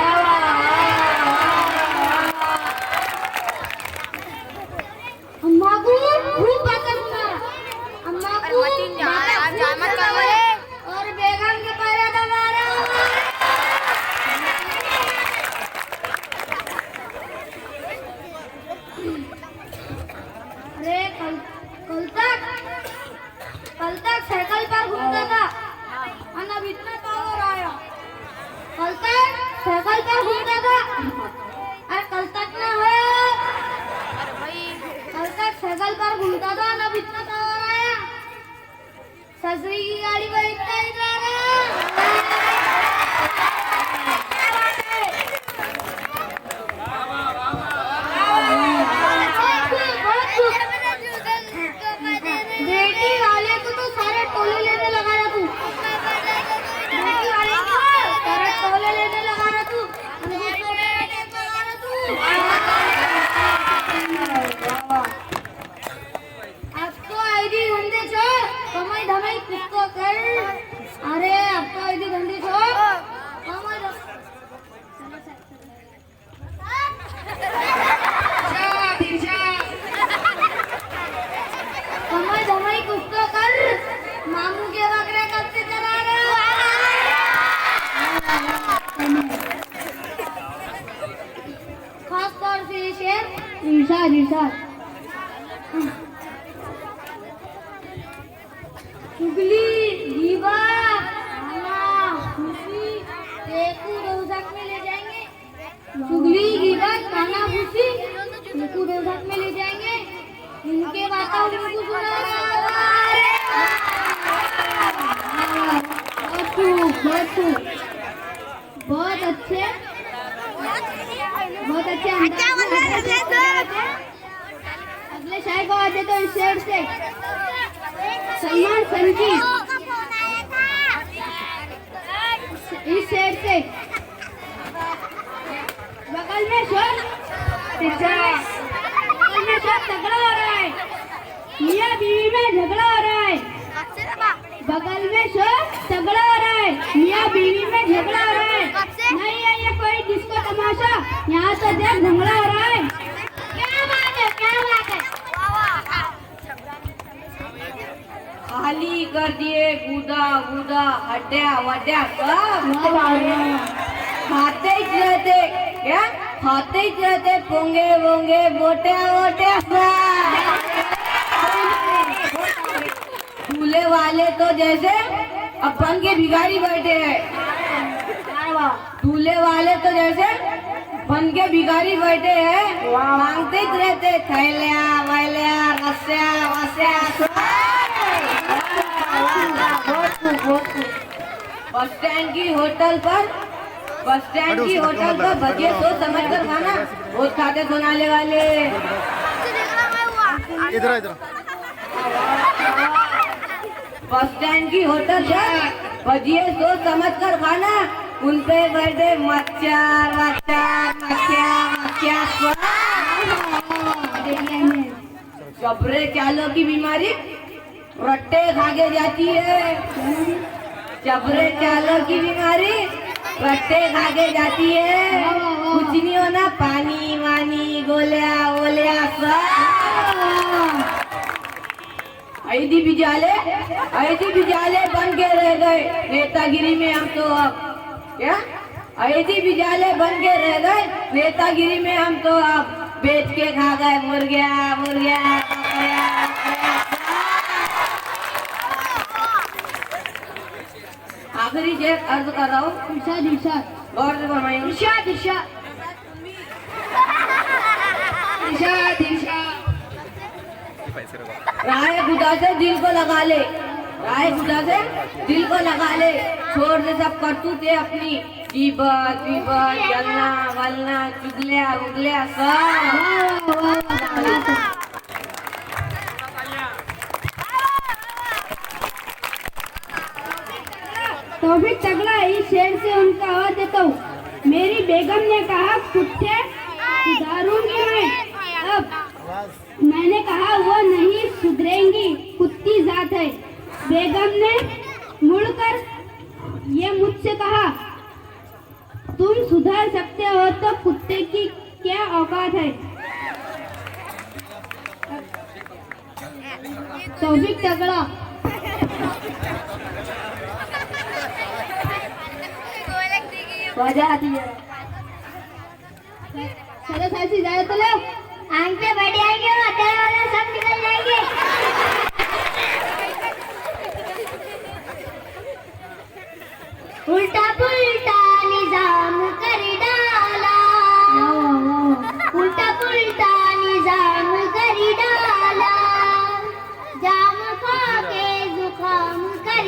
की गाड़ी पर इतना ही जा रहा। बेटी वाले को तो सारे टोले लेने लगा रहा तू। बेटी वाले को सारे टोले लेने लगा रहा तू। अब तो आईडी धंधे छोड़, कमाई धमाई खुद को कर। अरे अब तो आईडी धंधे छोड़, कमाई कमाई धमाई कुछ तो कर। मामू के बकरे कब से चला रहा। खास तौर से ये शेर इरशाद इरशाद। चुगली गीबत खाना खुशी देखू रोज़क में ले जाएंगे। चुगली गीबत खाना खुशी देखू रोज़क में ले जाएंगे। इनके बातों को सुना। बहुत अच्छे अगले शायर को आते तो इस शेर से सलमान संजी इस शेर से बगल में शोर झगड़ा हो रहा है। मियाँ बीवी में झगड़ा हो रहा है। बगल में शोर झगड़ा हो रहा है। मियाँ बीवी में झगड़ा हो रहा है। नहीं है ये कोई डिस्को तमाशा, यहाँ तो जब झगड़ा हो रहा है। क्या बात है, क्या बात है। खाली कर दिए गुदा गुदा हड्या वड्या सब खाते ही रहते। क्या खाते ही रहते पोंगे वोंगे बोटे वोटे दूल्हे वाले तो जैसे अपन के भिखारी बैठे हैं। दूल्हे वाले तो जैसे बन के भिखारी बैठे हैं। मांगते ही रहते थैलिया वैलिया रस्या वस्या। बस स्टैंड की होटल पर भजिए सोच समझ कर खाना। बहुत खाते सुनाले वाले। इधर इधर बस स्टैंड की होटल पर भजिए सोच समझ कर खाना। उन पे बैठे मच्छर मच्छर मक्खियाँ मक्खियाँ। चबरे चालों की बीमारी रट्टे खा के जाती है। चबरे चालों की बीमारी रट्टे खा के जाती है। कुछ नहीं होना पानी वानी गोलिया वोलिया सब। ऐदी बिजाले बन के रह गए नेतागिरी में हम तो। अब क्या ऐदी बिजाले बन के रह गए नेतागिरी में हम तो। अब बेच के खा गए मुर्गिया मुर्गिया। आखिरी शेर अर्ज कर रहा हूँ। इरशाद इरशाद गौर से फरमाइए। इरशाद इरशाद इरशाद इरशाद। राय खुदा से दिल को लगा ले। राय खुदा से दिल को लगा ले। छोड़ दे सब करतूते अपनी। जीबत बीबत जलना वलना चुगलिया उगलिया सब। तौफीक तगड़ा इस शेर से उनका आवाज देता हूँ। मेरी बेगम ने कहा कुत्ते सुधारूंगी मैं। अब मैंने कहा वो नहीं सुधरेंगी, कुत्ती जात है। बेगम ने मुड़कर ये मुझसे कहा तुम सुधर सकते हो तो कुत्ते की क्या औकात है। तौफीक तगड़ा मजा आती है। चलो साथी ज्यादा तो लो आंख पे बैठ जाएंगे और अटेल वाले सब निकल जाएंगे। उल्टा पुल्टा निजाम कर डाला। उल्टा पुल्टा निजाम कर डाला। जाम खा के जुकाम कर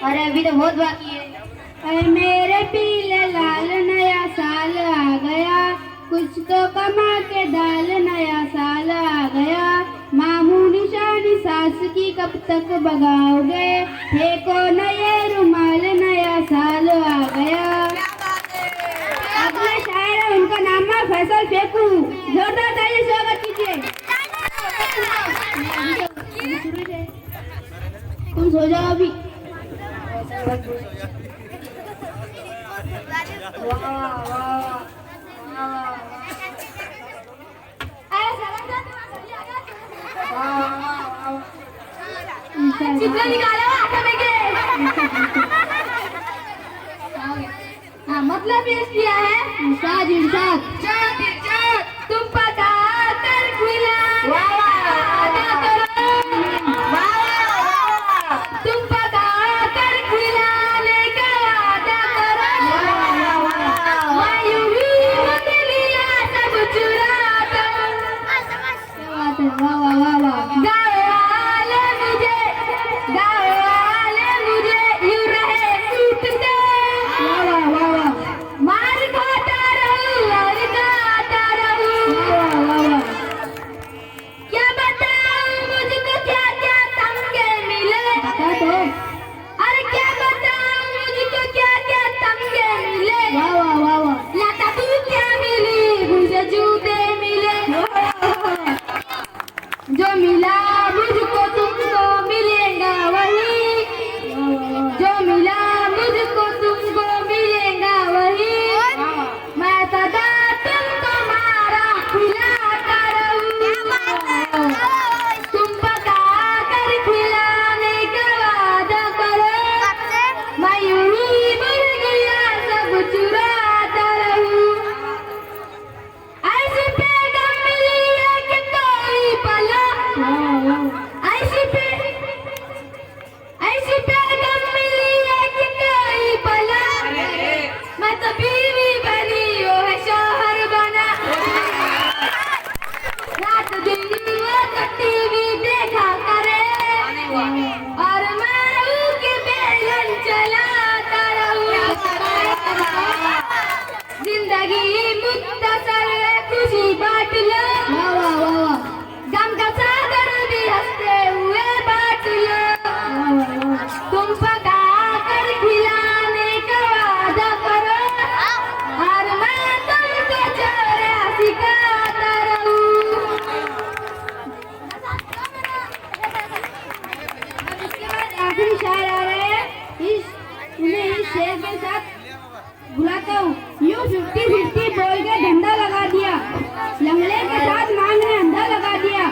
अरे अभी तो बहुत बाकी है। अरे मेरे पीले लाल नया साल आ गया, कुछ तो कमा के डाल नया साल आ गया। मामू निशानी सास की कब तक भगाओगे, फेंको नए रुमाल नया साल आ गया। अगले शायर है, उनका नाम है फैसल फेंकू। जोरदार ताली से स्वागत कीजिए। तुम सो जाओ अभी। चित्र निकालो हाथ में के। हाँ, मतलब पेश किया है इरशाद। इरशाद तुम पता कर खुला तुम पता कर खिलाने का वादा करो। मैं यूं ही बदलिया सब चुराता। वाह वाह वाह वाह। गाँव वाले मुझे यूं रहे कूटते। वाह वाह वाह वाह। मार खाता रहूं और गाता रहूं। वाह वाह वाह। क्या बताऊं मुझको क्या क्या तमगे मिले। बता दो। अरे क्या बताऊं मुझको क्या क्या तमगे मिले। वाह वाह वाह वाह। लता तू क्या मिली, मुझे जूते मिले। जो मिला मुझको तुमको मिलेगा वही, जो मिला मुझको तुमको मिलेगा वही। मैं सदा तुमको मारा खिलाता रहूं। तुम पका कर खिलाने का वादा करो। मैं यूं ही मुर्गियां सब चुराता रहूं। ऐसी पैगम मिली है कि कोई पला। ऐसी पैगम मिली है कि कोई पला। मैं तो बीवी बनी वो है शौहर बना। रात दिन वो तो टीवी देखा करे और मैं उनके बेलन चलाता रहूं। जिंदगी मुख्तसर है, खुशी बांट लो। गम का सागर भी हंसते हुए बांट लो। तुम पका कर खिलाने का वादा करो और मैं तुमको चोरा सिखाता रहूं। अब इसके बाद आखिरी शायर आ रहे हैं। उन्हें इस शेर के साथ बुलाता हूँ। यूं 50-50 बोल के धंधा लगा दिया, लंगड़े के साथ मांग ने अंधा लगा दिया।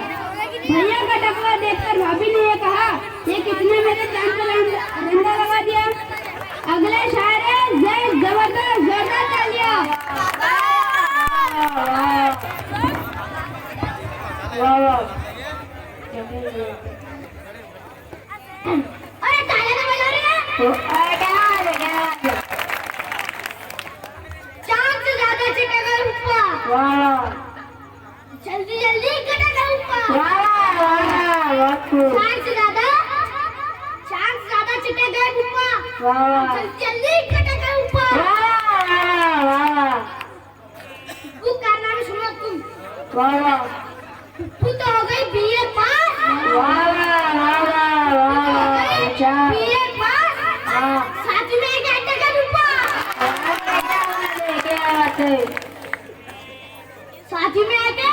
भैया का टकला देखकर भाभी ने ये कहा, ये कितने मेरे चांद पर धंधा लगा दिया। अगले शायर है जय जबरदस्त, जोरदार तालियां। अरे तालियां तो बजा रहे हैं। चांद से ज्यादा चिटेगा ऊपर। जल्दी जल्दी कटेगा ऊपर। चांद से ज्यादा चिटेगा ऊपर। जल्दी जल्दी कटेगा ऊपर। वो कारनामे सुनो तुम। तू तो हो गई बीए पास। बीए पास। साथ में एक कटेगा ऊपर। साथी में आके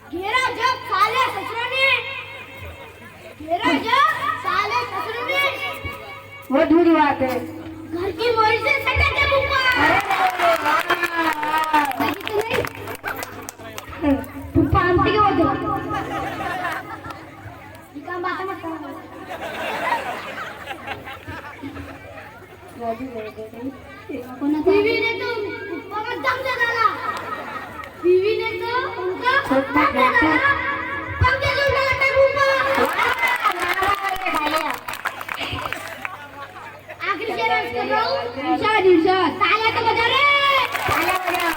घेरा जब साले ससुरों ने, वो दूरी बात है। घर की मोरी से सटा के ऊपर। पुप्पा आंटी के वो बात मत करो। बीवी ने तो ऊपर दम से डाला। बीवी ने तो उनका दम से डाला। पंखे जो लगाते ऊपर। आखिरी शेर कर रहा हूँ। इरशाद तालियां तो बजा रे। तालियां बजाओ।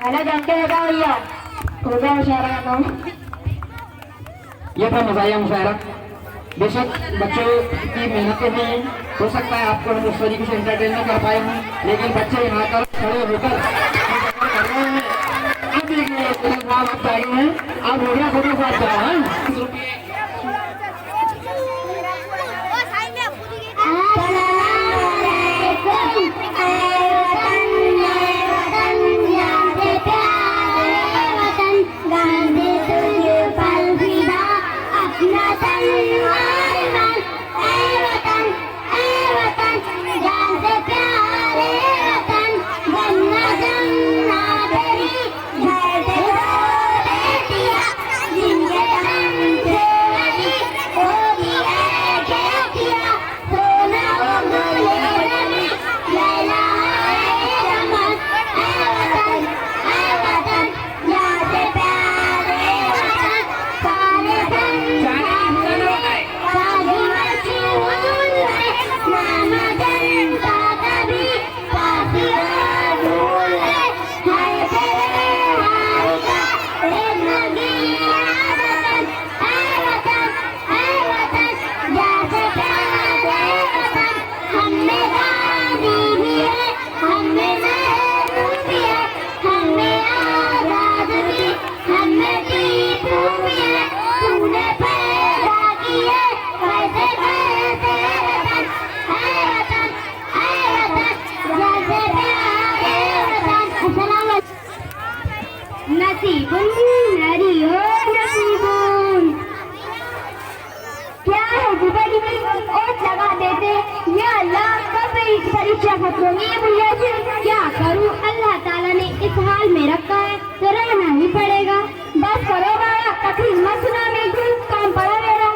पहले जानते हैं क्या भैया उर्दू मुशायरा का नाम? ये था मज़ाहिया मुशायरा। बेशक बच्चों की मेहनतें भी हो सकता है आपको हम उस तरीके से एंटरटेन न कर पाए हों, लेकिन बच्चे यहाँ पर खड़े होकर कर रहे हैं। अब देखिए नाम आप जाए हैं, आप हो गया फोटो साथ जाओ। परीक्षा खत्म होगी भैया जी, क्या करूं? अल्लाह ताला ने इस हाल में रखा है तो रहना ही पड़ेगा। बस करो बाबा, तकलीफ मत सुना, मेरे काम पड़ा मेरा।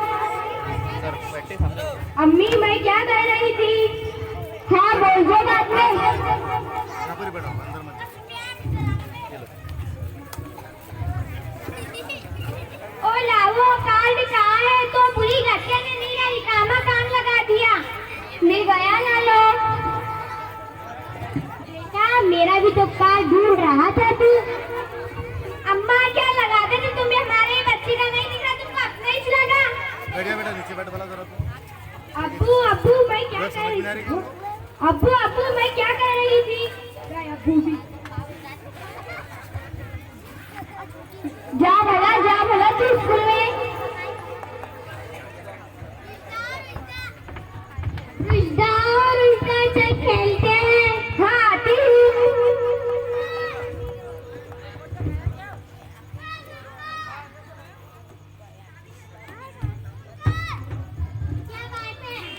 अम्मी मैं क्या कह रही थी? हाँ बोल दो बात में। ओ लाओ कार्ड कहाँ है? तो पूरी घटने ने नहीं रही, कामा काम लगा दिया। मैं गया ना लो, मेरा भी तो कार्ड ढूंढ रहा था तू। अम्मा क्या लगा देते तुम्हें? हमारे बच्चे का नहीं दिख रहा, तुमको अपना ही लगा। बेटा नीचे बैठ बोला जरा तू। अब्बू अब्बू मैं क्या कह रही थी? अब्बू अब्बू मैं क्या कह रही थी? अब्बू भी जा भला तू स्कूल में। रुष्टा से खेलते हैं। हाँ आती हूँ।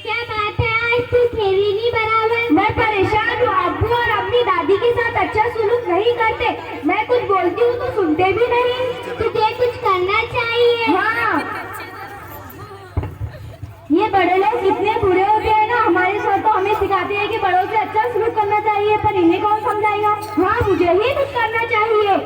क्या बात है आज तू खेली नहीं बराबर? मैं परेशान हूँ, अब्बू और अपनी दादी के साथ अच्छा सुलूक नहीं करते। मैं कुछ बोलती हूँ तो सुनते भी नहीं। तुझे कुछ करना चाहिए। हाँ ये बड़े लोग कितने बुरे होते हैं ना, हमारे साथ तो हमें सिखाते हैं कि बड़ों से अच्छा सलूक करना चाहिए, पर इन्हें कौन समझाएगा? हाँ मुझे ही कुछ करना चाहिए।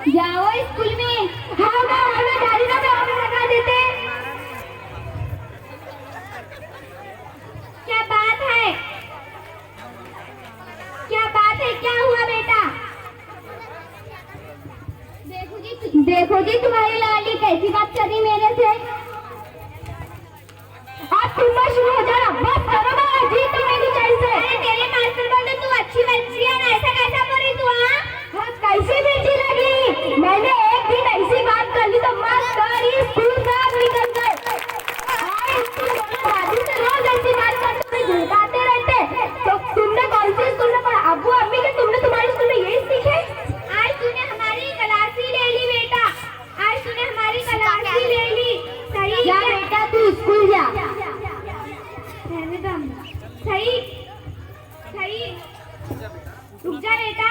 जाओ स्कूल में। हाँ गाड़ी ना लगा देते। क्या बात है? क्या बात है? क्या हुआ बेटा? देखोगी तुम्हारी लाली कैसी बात कर रही मेरे से। आप सुनना शुरू हो जाना, बस करो ना जी तुम्हें कुछ ऐसे। अरे तेरे मास्टर बोले तू अच्छी बच्ची है ना, ऐसा कैसा बोली तू? हाँ कैसी बेची लगी? मैंने एक दिन ऐसी बात कर ली तो मास्टर स्कूल से निकल गए। दादी से रोज ऐसी बात करते झुकाते रहते। तो तुमने कौन सी स्कूल में पढ़ा? अब्बू अम्मी के तुमने तुम्हारे स्कूल में यही सीखे? आज तूने हमारी क्लास ही ले ली बेटा, आज तूने हमारी क्लास ही ले ली। सही जा बेटा, तू स्कूल जा। सही सही रुक जा बेटा,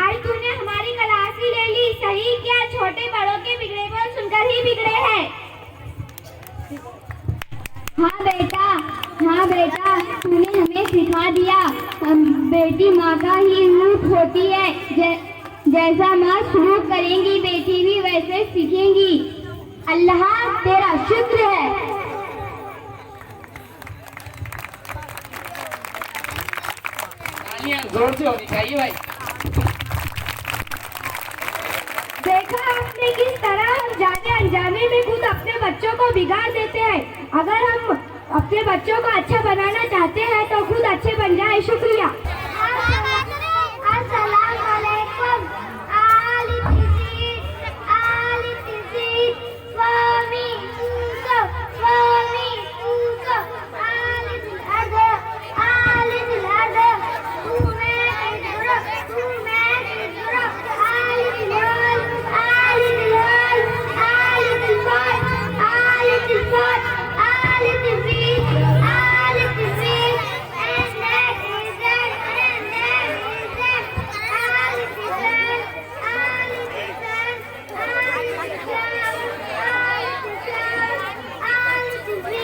आज तूने हमारी क्लास ही ले ली। सही क्या? छोटे बड़ों के बिगड़े बोल सुनकर ही बिगड़े हैं। हाँ बेटा तूने हमें सिखा दिया, बेटी माँ का ही रूप होती है। जैसा माँ शुरू करेंगी बेटी भी वैसे सीखेंगी। अल्लाह तेरा शुक्र है। तालियां जोर से होनी चाहिए भाई। देखा आपने किस तरह हम जाने अनजाने में खुद अपने बच्चों को बिगाड़ देते हैं। अगर हम अपने बच्चों को अच्छा बनाना चाहते हैं तो खुद अच्छे बन जाए। शुक्रिया। अस्सलाम वालेकुम।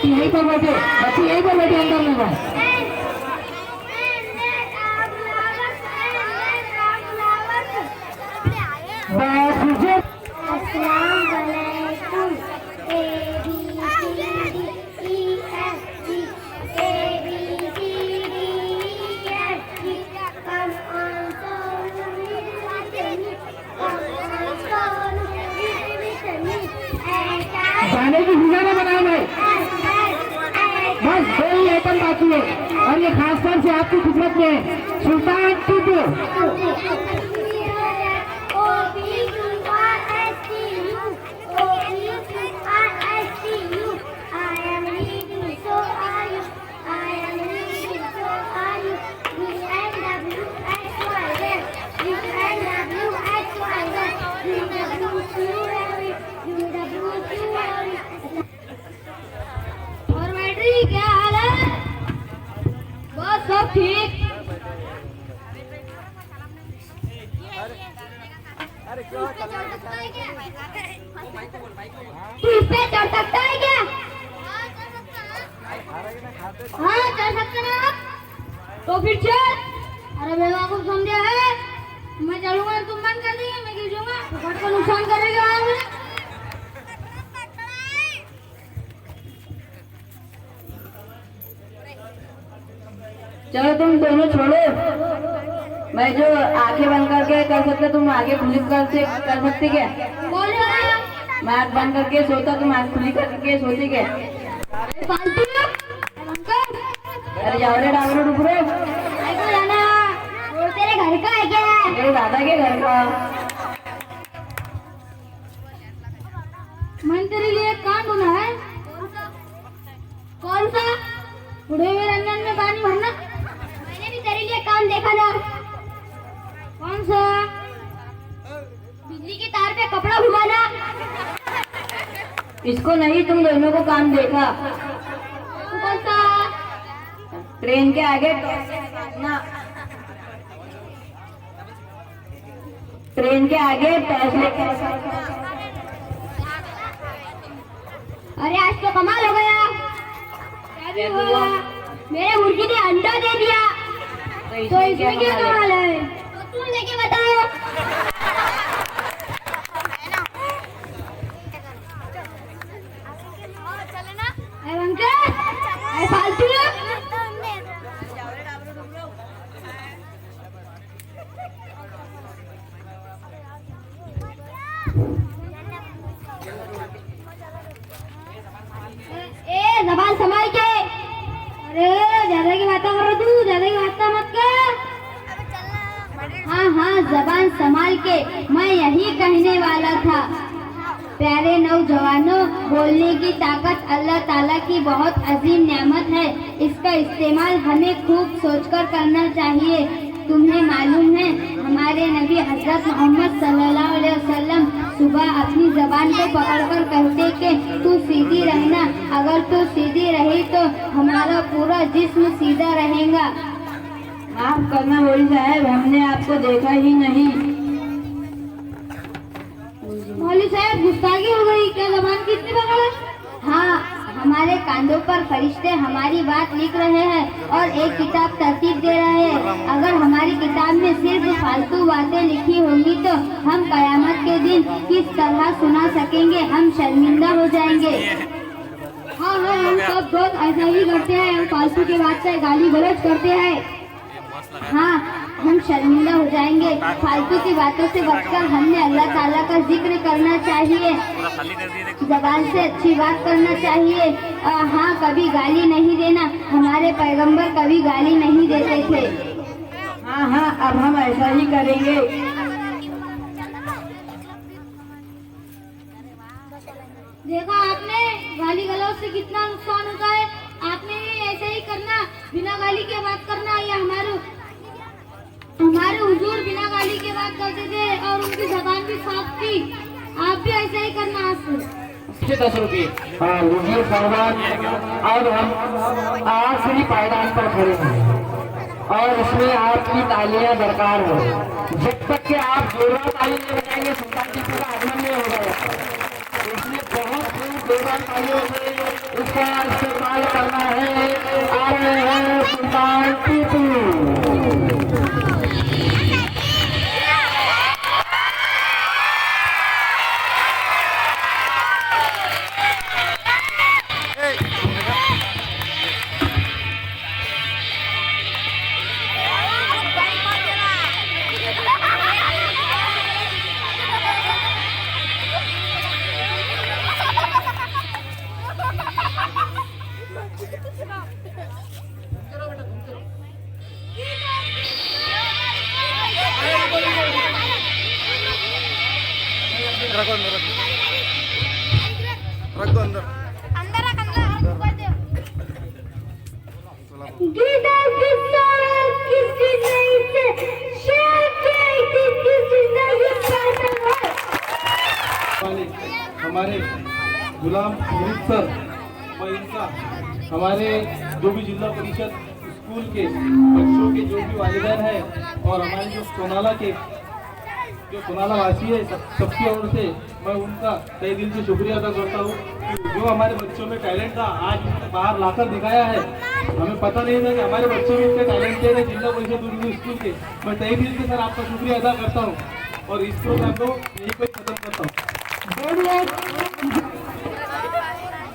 यहीं पर बैठे बच्चे, यहीं पर बैठे, अंदर में भाई। अस्सलाम वालेकुम। गाने की हिजाना बनाए भाई, बस 2 आइटम बाकी है और ये खासतौर से आपकी खिदमत में है। सुल्तान टीपू। और बैटरी क्या हाल है? बस सब ठीक। तू इस पे चढ़ सकता है क्या? हाँ चढ़ सकते ना। तो फिर चल। अरे बेवकूफ समझा है, मैं चलूंगा तुम बंद कर देंगे, मैं गिर जाऊंगा तो घर को नुकसान करेगा। चलो तुम दोनों छोड़ो, मैं जो आंखें बंद करके कर सकते तुम आगे खुली कर सकते क्या? बोलो। मैं आँख बंद करके सोता, तुम आँख खुली करके सोती क्या? फालतू अरे जाओ रे डावरो डुबरो, जाना वो तेरे घर का है क्या? मेरे दादा के घर का। मैंने तेरे लिए एक काम ढूंढा है। कौन सा? बुढ़े हुए रंजन में पानी भरना। मैंने भी तेरे लिए काम देखा ना। कौन सा? बिजली के तार पे कपड़ा घुमाना। इसको नहीं, तुम दोनों को काम देखा। कौन सा? ट्रेन के आगे ना, ट्रेन के आगे पैसे। अरे आज तो कमाल हो गया। क्या हुआ? मेरे मुर्गी ने अंडा दे दिया। तो इसमें क्या कमाल है? तो तुम लेके बताओ। फालतू जबान संभाल के। अरे ज्यादा की बातें कर रहा तू, ज्यादा की बातें मत कर। हाँ हाँ जबान संभाल के, मैं यही कहने वाला था। प्यारे नौजवानों, बोलने की ताकत अल्लाह ताला की बहुत अजीम नेमत है। इसका इस्तेमाल हमें खूब सोचकर करना चाहिए। तुम्हें मालूम है हमारे नबी हजरत मोहम्मद सल्लल्लाहु अलैहि वसल्लम सुबह अपनी जबान को पकड़कर कहते कि तू सीधी रहना, अगर तू सीधी रही तो हमारा पूरा जिस्म सीधा रहेगा। माफ करना मौलवी साहब, हमने आपको देखा ही नहीं। मौलवी साहब गुस्ताखी हो गई, क्या जबान कितनी पकड़? हाँ, हमारे कांधों पर फरिश्ते हमारी बात लिख रहे हैं और एक किताब तरतीब दे रहे हैं। अगर हमारी किताब में सिर्फ फालतू बातें लिखी होंगी तो हम कयामत के दिन किस तरह सुना सकेंगे, हम शर्मिंदा हो जाएंगे। हाँ हाँ, हम सब लोग ऐसा ही करते हैं, हम फालतू की बात से गाली गलौज करते हैं। हाँ, हम शर्मिंदा हो जाएंगे। फालतू की बातों से बचकर हमने अल्लाह ताला का जिक्र करना चाहिए, ज़बान से अच्छी बात करना चाहिए। हाँ, कभी गाली नहीं देना, हमारे पैगंबर कभी गाली नहीं देते थे। हाँ हाँ, अब हम ऐसा ही करेंगे। देखा आपने, गाली गलौज से कितना नुकसान होता है। आपने भी ऐसा ही करना, बिना गाली के बात करना। ये हमारे हुजूर बिना गाली के बात करते थे और उनकी जबान भी साफ थी। आप भी ऐसा ही करना आज से। 10 रुपये। हाँ लीजिए साहबान, अब हम आखिरी पायदान पर खड़े हैं और इसमें आपकी तालियां दरकार हो। जब तक कि आप जोरदार ताली नहीं बजाएंगे सुल्तान टीपू का आगमन नहीं होगा। इसलिए बहुत खूब जोरदार तालियों से इसका इस्तेमाल करना है। आ रहे हैं सुल्तान टीपू। रख दो अंदर। हमारे गुलाम फरीद सर और इनका हमारे जो भी जिला परिषद स्कूल के बच्चों के जो भी वालिदैन हैं और हमारे जो सोनाला वासी है सबकी ओर से मैं उनका तहे दिल से शुक्रिया अदा करता हूँ कि जो हमारे बच्चों में टैलेंट था आज उन्होंने बाहर लाकर दिखाया है। हमें पता नहीं था कि हमारे बच्चे भी इतने टैलेंटेड है जिला परिषद उर्दू स्कूल के। मैं तहे दिल से सर आपका शुक्रिया अदा करता हूँ और इस प्रोग्राम को यहीं पर खत्म करता हूँ।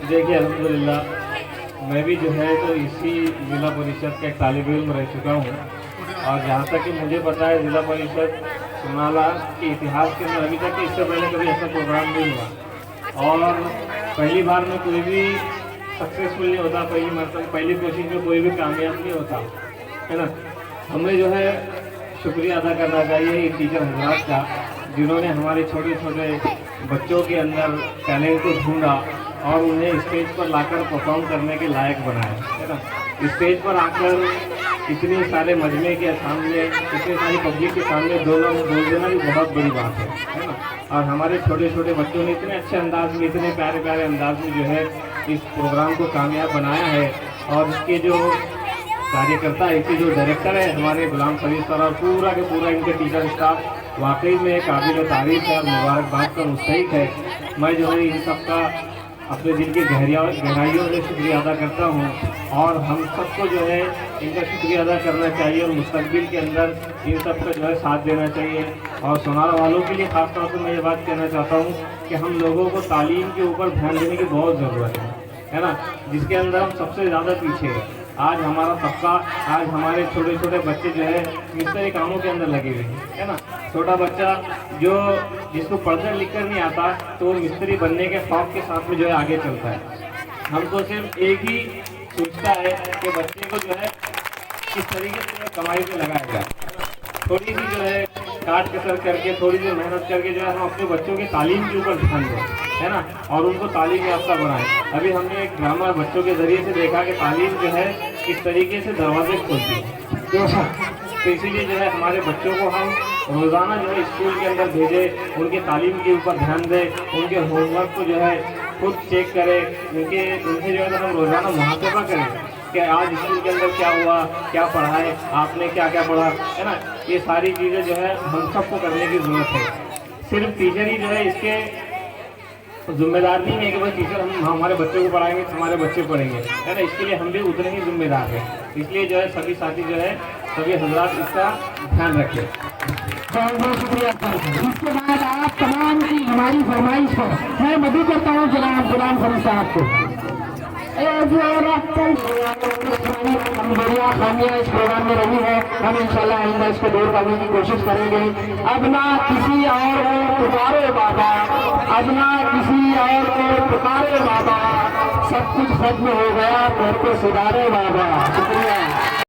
देखिए अल्हम्दुलिल्लाह मैं भी जो है तो इसी जिला परिषद का एक तालिब इल्म रह चुका हूँ और जहाँ तक कि मुझे पता है जिला परिषद सोनाला के इतिहास के अंदर अभी तक इससे पहले कभी ऐसा प्रोग्राम नहीं हुआ और पहली बार में कोई भी सक्सेसफुल नहीं होता, पहली कोशिश में कोई भी कामयाब नहीं होता है ना। हमें जो है शुक्रिया अदा करना चाहिए इन टीचर हजरात का जिन्होंने हमारे छोटे छोटे बच्चों के अंदर टैलेंट को ढूंढा और उन्हें स्टेज पर लाकर परफॉर्म करने के लायक बनाया है ना। स्टेज पर आकर इतने सारे मजमे के सामने, इतनी सारी पब्लिक के सामने बोल देना भी बहुत बड़ी बात है ना। और हमारे छोटे छोटे बच्चों ने इतने अच्छे अंदाज में, इतने प्यारे प्यारे अंदाज में जो है इस प्रोग्राम को कामयाब बनाया है और इसके जो कार्यकर्ता है, इसके जो डायरेक्टर है हमारे गुलाम फरीद सर और पूरा के पूरा इनके टीचर स्टाफ वाकई में काबिल तारीफ है और मुबारकबाद का मुस्तहिक है। मैं जो है इन सबका अपने दिल की गहराइयों से शुक्रिया अदा करता हूँ और हम सबको जो है इनका शुक्रिया अदा करना चाहिए और मुस्तकबिल के अंदर इन सब का जो है साथ देना चाहिए। और सोनाला वालों के लिए ख़ास तौर पर मैं ये बात कहना चाहता हूँ कि हम लोगों को तालीम के ऊपर ध्यान देने की बहुत ज़रूरत है ना, जिसके अंदर हम सबसे ज़्यादा पीछे हैं। आज हमारा तबका, आज हमारे छोटे छोटे बच्चे जो है मिस्त्री कामों के अंदर लगे हुए हैं है ना। छोटा बच्चा जिसको पढ़कर लिखकर नहीं आता तो वो मिस्त्री बनने के शौक के साथ में जो है आगे चलता है। हमको सिर्फ एक ही सोचता है कि बच्चे को जो है किस तरीके से कमाई पे लगाया जाए, थोड़ी सी जो है काट कसर करके, थोड़ी सी मेहनत करके जो है हम अपने बच्चों की तालीम के ऊपर ध्यान दें है ना और उनको तालीम याफ्ता बनाएं। अभी हमने एक ड्रामा बच्चों के ज़रिए से देखा कि तालीम जो है किस तरीके से दरवाजे खोलती है। तो इसीलिए जो है हमारे बच्चों को हम रोज़ाना जो है स्कूल के अंदर भेजें, उनके तालीम के ऊपर ध्यान दें, उनके होमवर्क को जो है खुद चेक करें, उनसे जो है हम रोज़ाना मुहासबा करें कि आज स्कूल के अंदर क्या हुआ, क्या पढ़ा है, आपने क्या क्या पढ़ा है ना। ये सारी चीज़ें जो है हम सबको करने की ज़रूरत है। सिर्फ टीचर ही जो है इसके जिम्मेदार नहीं है कि बस टीचर हम हमारे बच्चों को पढ़ाएंगे तो हमारे बच्चे पढ़ेंगे, है ना। इसके लिए हम भी उतने ही जिम्मेदार हैं। इसलिए जो है सभी साथी जो है सभी हजरात इसका ध्यान रखें। बहुत बहुत शुक्रिया सर। इसके बाद आप तमाम की हमारी फरमाइश पर मैं मदद करता हूँ जनाब गुलाम फरीद साहब को। बढ़िया खामियाँ इस प्रोग्राम में रही है, हम इंशाल्लाह आइंदा इसको दूर करने की कोशिश करेंगे। अब ना किसी और को पुकारे बाबा, अब ना किसी और को पुकारे बाबा, सब कुछ खत्म हो गया, घर को सुधारे बाबा। शुक्रिया।